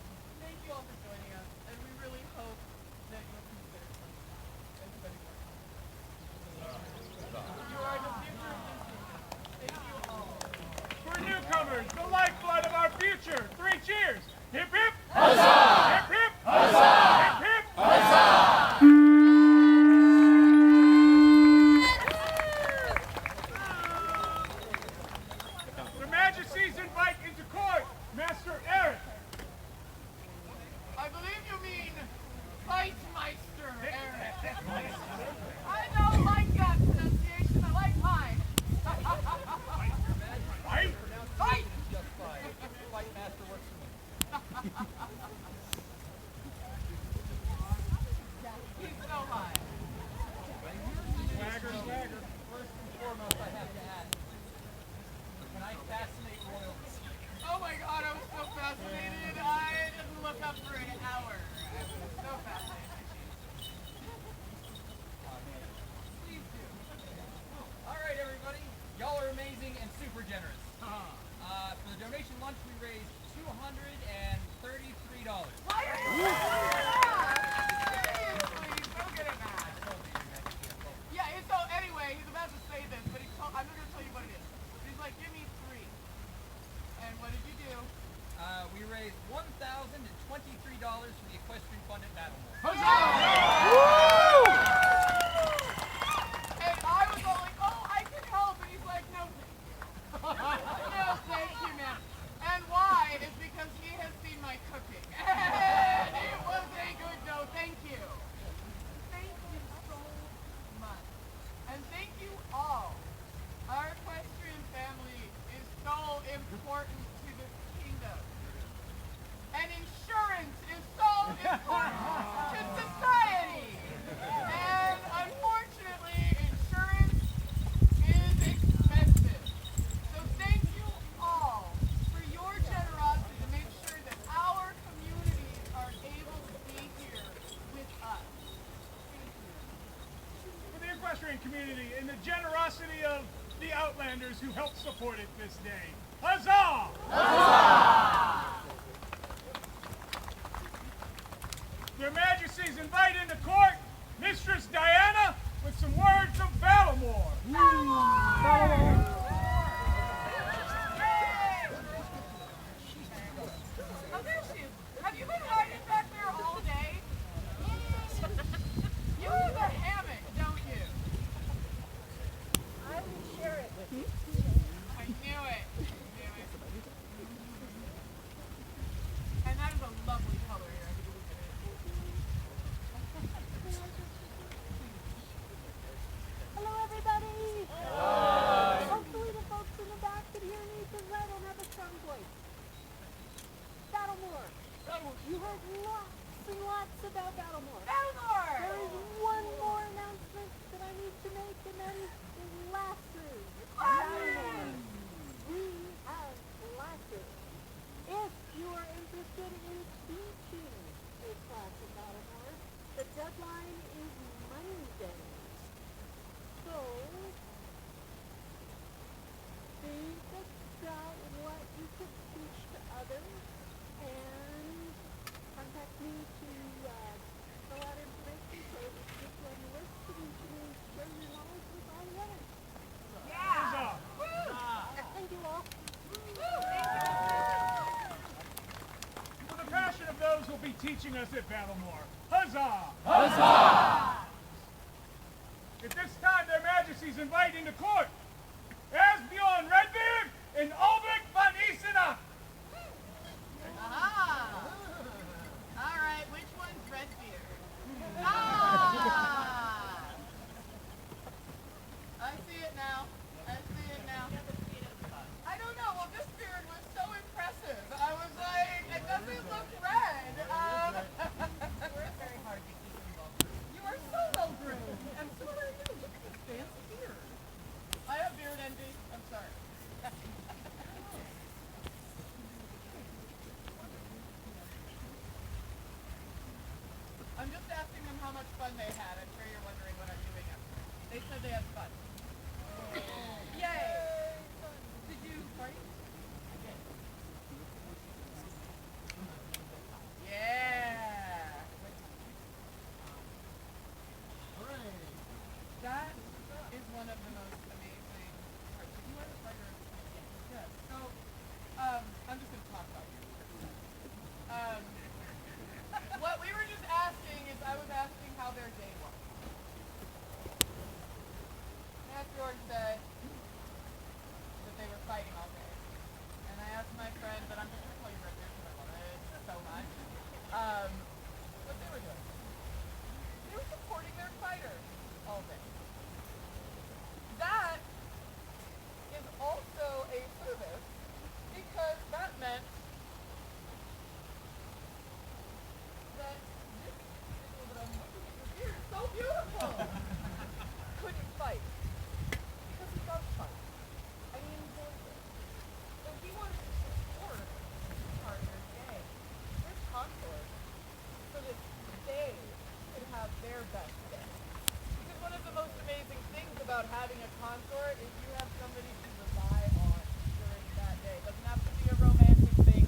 equestrian community and the generosity of the Outlanders who helped support it this day. Huzzah! Their Majesties invite into court Mistress Diana with some words of Battlemore. Oh, there she is. Have you been riding back there all day? You have a hammock, don't you? I will share it with you. I knew it. And that is a lovely color here. Hello, everybody. Hopefully the folks in the back can hear me because I don't have a strong voice. Battlemore. You heard lots and lots about Battlemore. There is one more announcement that I need to make, and that is glasses. Battlemore. We have glasses. If you are interested in teaching a class in Battlemore, the deadline is Monday. So, think about what you could teach to others and contact me to fill out information so that we can get you on the list so that you can share your knowledge with all the others. Huzzah! Thank you all. For the passion of those who will be teaching us at Battlemore. Huzzah! At this time, their Majesties invite into court Asbjorn Redbeard and Ulrich von Isenach. Aha! All right, which one's Redbeard? Ah! I see it now. I don't know. Well, this beard was so impressive. I was like, it doesn't look red. You work very hard to keep them well groomed. You are so well groomed. And so are you. Look at this fancy beard. I have beard envy. I'm sorry. I'm just asking them how much fun they had. I'm sure you're wondering what I'm doing up here. They said they had fun. Yay! Did you party? Yeah! That is one of the most amazing parts. Did you want to partner? Yes. So, I'm just going to talk about you. What we were just asking is I was asking how their day was. George said that they were fighting all day. And I asked my friend, but I'm just going to call you Redbeard because I love it so much, what they were doing. They were supporting their fighters all day. That is also a service because that meant that this individual that I'm looking at your beard is so beautiful couldn't fight. Because he loves fun. And he enjoys it. So he wanted to support part of their day. Their consort. So that they could have their best day. Because one of the most amazing things about having a consort is you have somebody to rely on during that day. It doesn't have to be a romantic thing.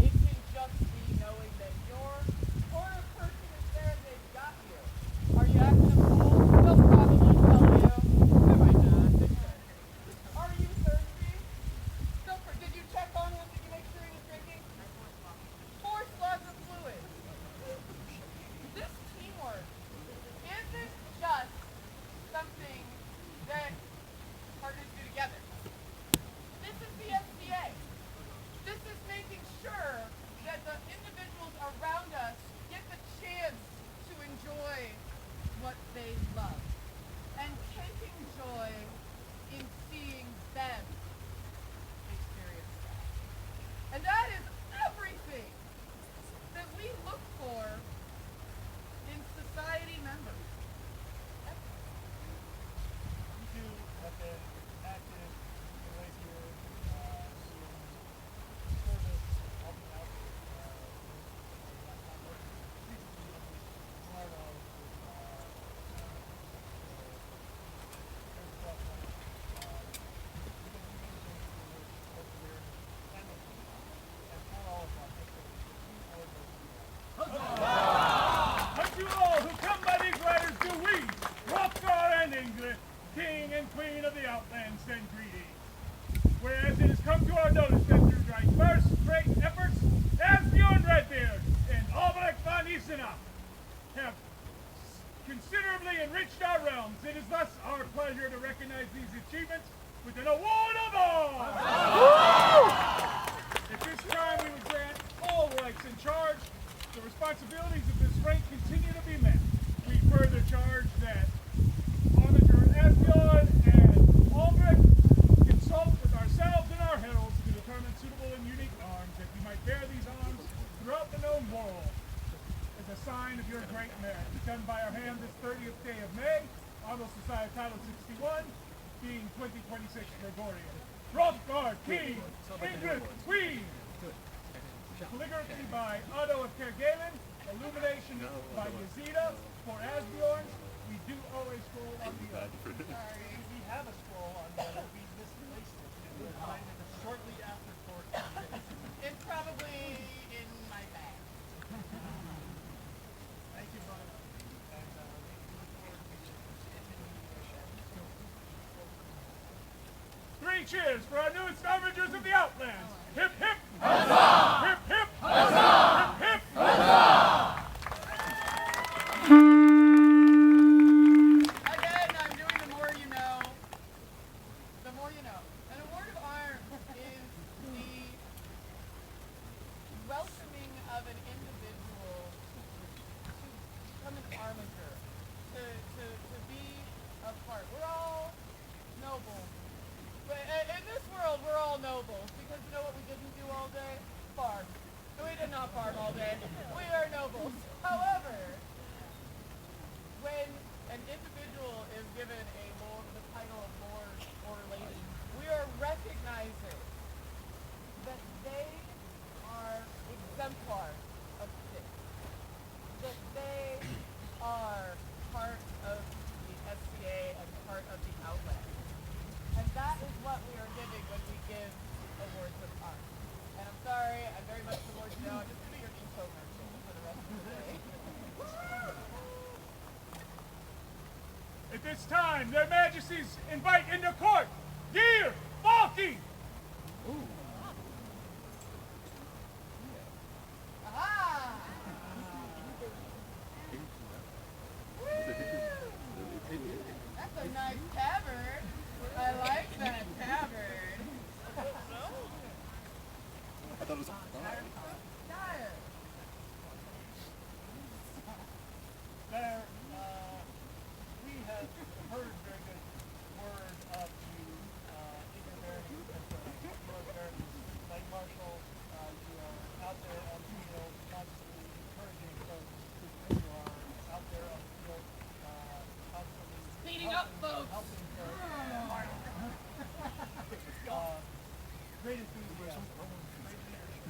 It can just be knowing that your corner person is there and they've got you. Are you acting a fool? They'll probably tell you. They might not. Are you thirsty? Did you check on him? Did you make sure he was drinking? 4 slugs of fluid. This teamwork isn't just something that partners do together. This is the SCA. This is making sure that the individuals around us get the chance to enjoy what they love and taking joy in seeing them experience that. And that is everything that we look for in society members. You two have been active in ways here in service, helping out with part of Outlands send greetings. Whereas it has come to our notice that through diverse great efforts, Asbjorn Redbeard and Albrecht von Isenach have considerably enriched our realms. It is thus our pleasure to recognize these achievements with an award of arms. At this time, we would grant all rights in charge. The responsibilities of this rank continue to be met. We further charge that Onager Asbjorn and Albrecht consult with ourselves and our heralds to determine suitable and unique arms that you might bear these arms throughout the known world as a sign of your great merit. Done by our hand this 30th day of May, Honor Society Title 61, being 2026 Gregorian. Hrothgar, King, Ingrid, Queen. Calligraphy by Otto of Kerguelen, illumination by Yazida. For Asbjorn, we do always scroll on the other. Sorry, we have a scroll on the other. We misplaced it. It was landed shortly after court. It's probably in my bag. Thank you, brother. And we look forward to continuing the Three cheers for our newest Avengers of the Outlands. Hip, hip! Huzzah! Hip, hip! Huzzah! Hip, hip! Huzzah! Again, I'm doing the more you know. The more you know. An award of arms is the welcoming of an individual to become an armager, to be a part. We're all noble. But in this world, we're all nobles, because you know what we didn't do all day? Farm. We did not farm all day. We are nobles. However, when an individual is given the title of lord or lady, we are recognizing that they are exemplars of six, that they are part of the SCA and part of the Outlands. And that is what we are giving when we give awards of arms. And I'm sorry, I'm very much towards you now. I'm just going to be your infomercial for the rest of the day. At this time, their majesties invite into court Gear Balky. Aha! That's a nice tavern. I like that tavern. I thought it was Dire. There, we have heard very good word of you, Igor Barony, Lord Barony, Knight Marshal. You are out there on the field, constantly encouraging folks to bring your arms, out there on the field, constantly Beating up folks. helping folks. Great enthusiasm, great leadership,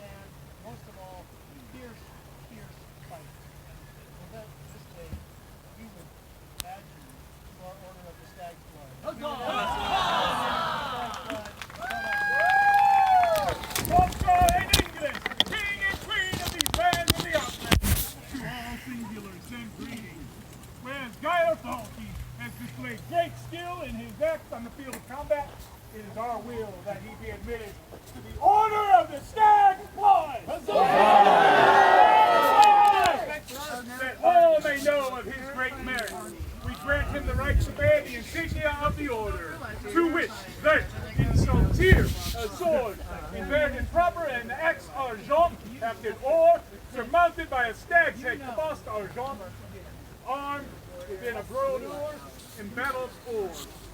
and most of all, fierce fight. And that this day, we would add you to our order of the Stag's Blood. Hrothgar and Ingrid, King and Queen of these bands of the Outlands. To all singulars send greetings. Whereas Geir Balky has displayed great skill in his acts on the field of combat, it is our will that he be admitted to the Order of the Stag's Blood. That all may know of his great merit, we grant him the right to bear the insignia of the order, to which that in so tier a sword, invaried in proper and axe argent, hafted or surmounted by a stag's head embossed argent, armed within a broadour, embattled oar,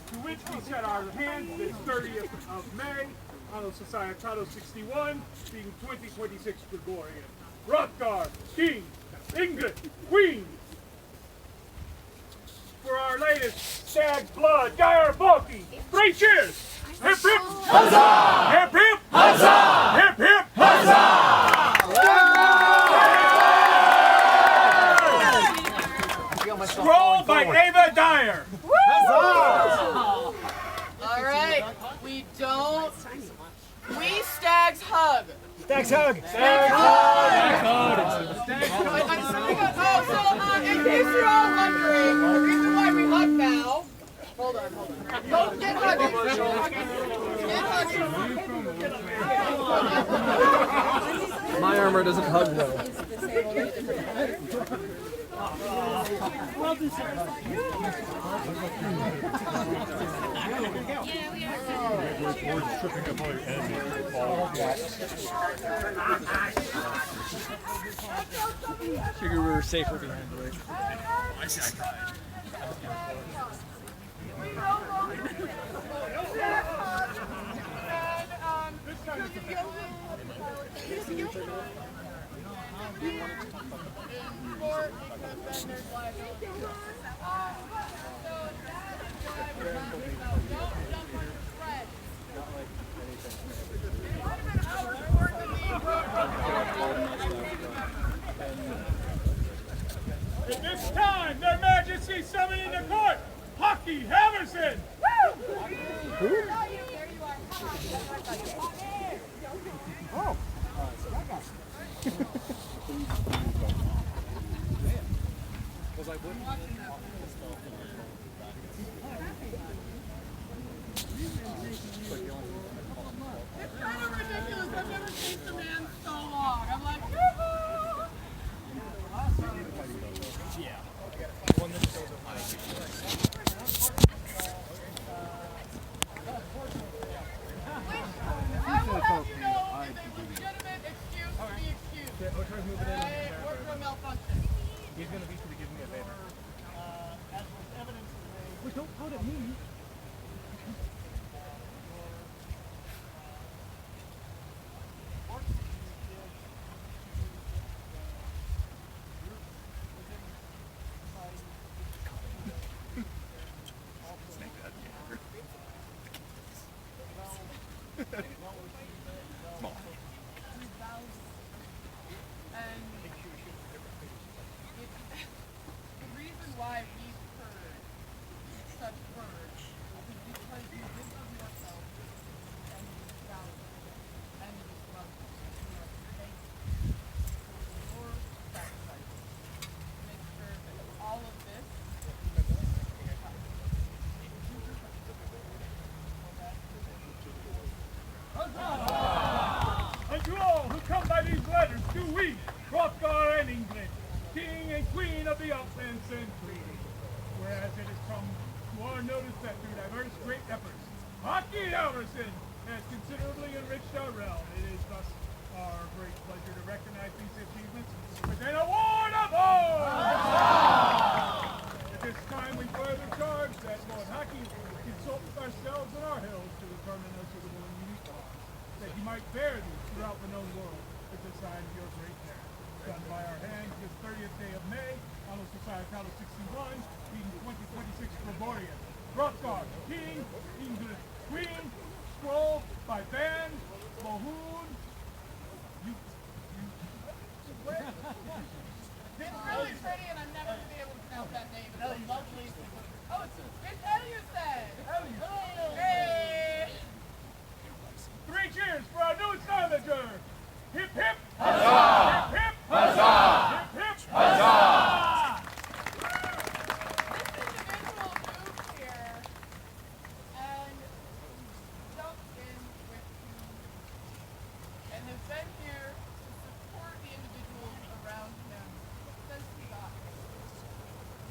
to which we set our hands this 30th of May, Honor Society Title 61, being 2026 Gregorian. Hrothgar, King, Ingrid, Queen. For our latest Stag's Blood, Geir Balky. 3 cheers! Hip hip! Huzzah! Hip hip! Huzzah! Hip hip! Huzzah! Scroll by Ava Dyer. All right, we don't. We stags hug. Stag's Hug! Oh, so in case you're all wondering, the reason why we hug now Hold on. Don't get huggy. Get huggy. My armor doesn't hug well. Figured we were safer behind the way. I see, I tried. At this time, Their Majesty summoning the court, Hockey Haverson! It's kind of ridiculous. I've never faced a man so long. I'm like, woohoo! I will have you know is a legitimate excuse to be excused. Or for a malfunction. He's going to be to give me a favor. As was evidence today, Wait, don't point at me. Small. And the reason why we've heard such words is because you give of yourself and you value and you love you are thankful for your sacrifice to make sure that all of this And to all who come by these letters, do we, Hrothgar and England, King and Queen of the Uplands and Free, whereas it has come to our notice that through diverse great efforts, Hockey Haverson has considerably enriched our realm. It is thus our great pleasure to recognize these achievements with an award of honor! At this time, we further charge that Lord Hockey consult with ourselves and our hills to determine a suitable and unique law, that you might bear these throughout the known world as a sign of your great merit. Done by our hands this 30th day of May, on the Society Title 61, being 2026 Gregorian. Hrothgar, King, England, Queen, scroll by Van, Mohun, It's really pretty, and I'm never going to be able to pronounce that name. It's a lovely. Oh, it's Eliusen. Hey! 3 cheers for our newest Islander! Hip hip! Huzzah! Hip hip! Huzzah! Hip hip! Huzzah! This individual moved here and jumped in with you and has been here to support the individuals around him since he got here.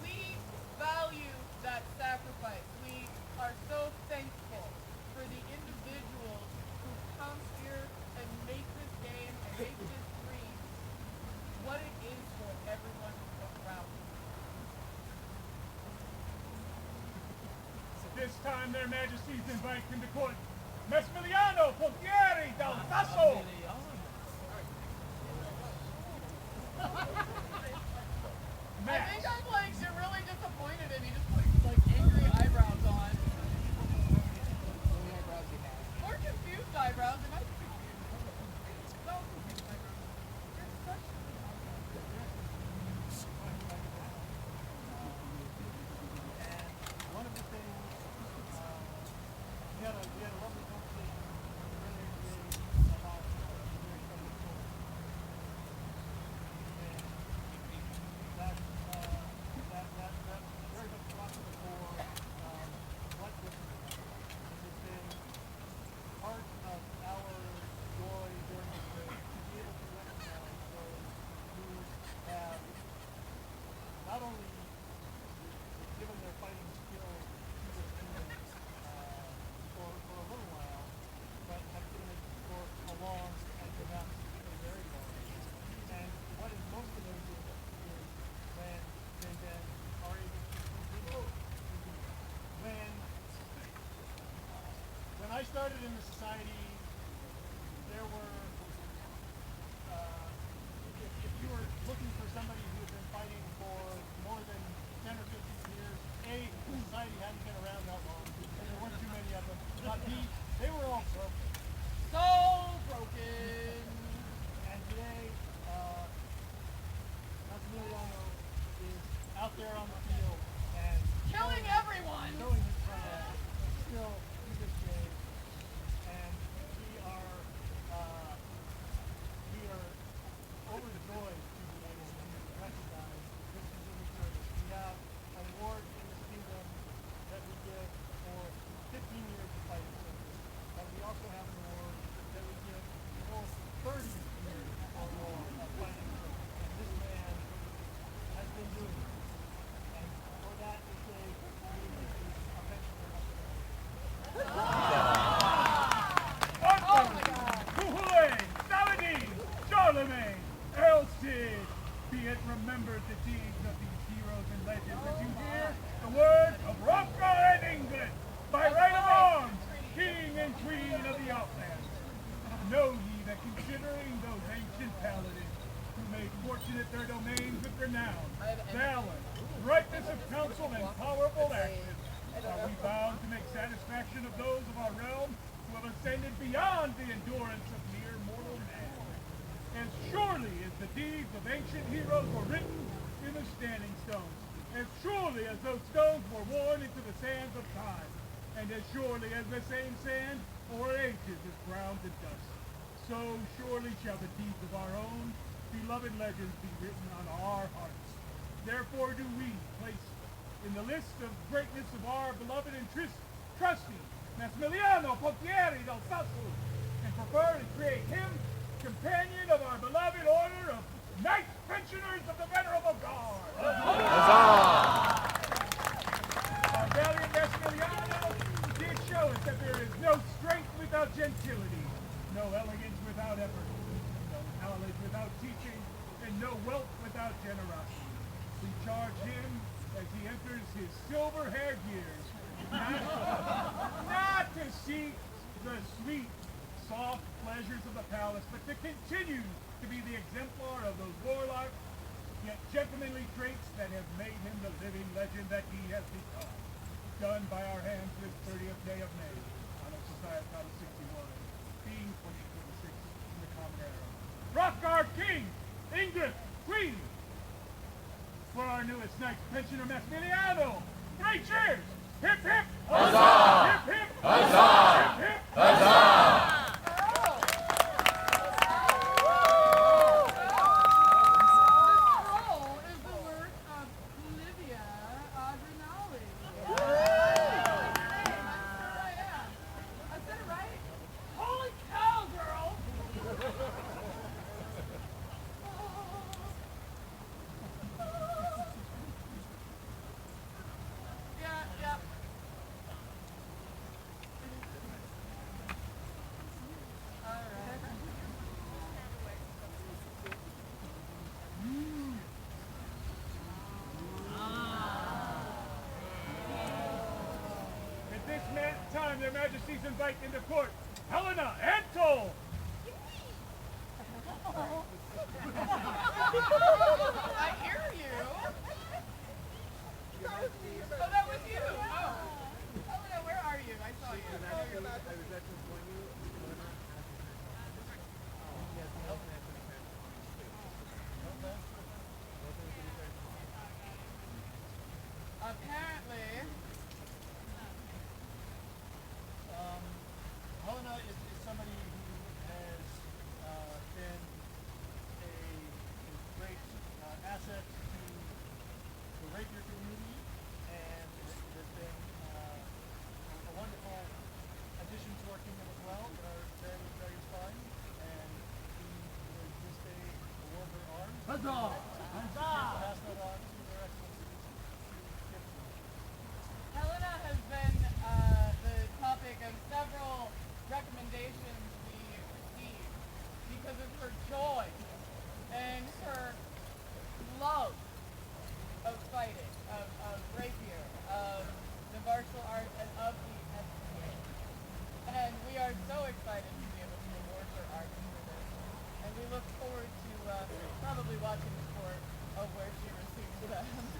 We value that sacrifice. We are so thankful for the individuals who come here and make this game and make this dream what it is for everyone around them. At this time, their majesties invite into court Massimiliano Pontieri dal Sasso! I think I'm like, you're really disappointed in me. Just like angry eyebrows on. Or confused eyebrows. It might be confused. No, confused eyebrows. You're such one of the things, we had a lovely conversation earlier today about not only given their fighting skills to their kingdoms for a little while, but have given it for a long and perhaps a very long. And what is most amazing is when they then are able to continue. When I started in the society, there were, if you were looking for somebody who had been fighting for more than 10 or 15 years, A, the society hadn't been around that long, and there weren't too many of them, but B, they were all broken. So broken. And today, Maximiliano is out there on the field and Killing everyone. showing his pride still to this day. And we are overjoyed to be able to recognize this continued service. We have an award in this kingdom that we give for 15 years of fighting service, but we also have an award that we give for 30 years or more of fighting service. And this man has been doing it. And for that, we say we make a pensioner up there. Oh my God! Hooray! Saladin! Charlemagne! Elstead! Be it remembered the deeds of these heroes and legends as you hear the words of Hrothgar and England, by right of arms, King and Queen of the Outlands. Know ye that considering those ancient paladins who made fortunate their domains with renown, valor, brightness of counsel, and powerful action, are we bound to make satisfaction of those of our realm who have ascended beyond the endurance of mere mortal man. As surely as the deeds of ancient heroes were written in the standing stones, as surely as those stones were worn into the sands of time, and as surely as the same sand o'er ages is ground to dust, so surely shall the deeds of our own beloved legends be written on our hearts. Therefore do we place in the list of greatness of our beloved and trusty Maximiliano Pontieri del Sasso, and prefer to create him companion of our beloved order of Knights Pensioners of the Venerable Guard. Our valiant Maximiliano did show us that there is no strength without gentility, no elegance without effort, no knowledge without teaching, and no wealth without generosity. We charge him as he enters his silver-haired years, not to seek the sweet, soft pleasures of the palace, but to continue to be the exemplar of those warlike, yet gentlemanly traits that have made him the living legend that he has become. Done by our hands this 30th day of May, on a society of 61, being 2026 in the common era. Hrothgar King, Ingrid Queen, for our newest Knights Pensioner Maximiliano. Great cheers! Hip hip! Huzzah! Hip hip! Huzzah! Hip hip! Huzzah! Their Majesties invite into court Helena and Toll. I hear you. Oh, that was you. Oh. Helena, where are you? I saw you. Apparently. Helena is somebody who has been a great asset to the rapier community, and has been a wonderful addition to our kingdom as well in our various finds, and we would this day award her arms. Huzzah! Huzzah! Pass that on to their excellencies. watching the court of where she received them.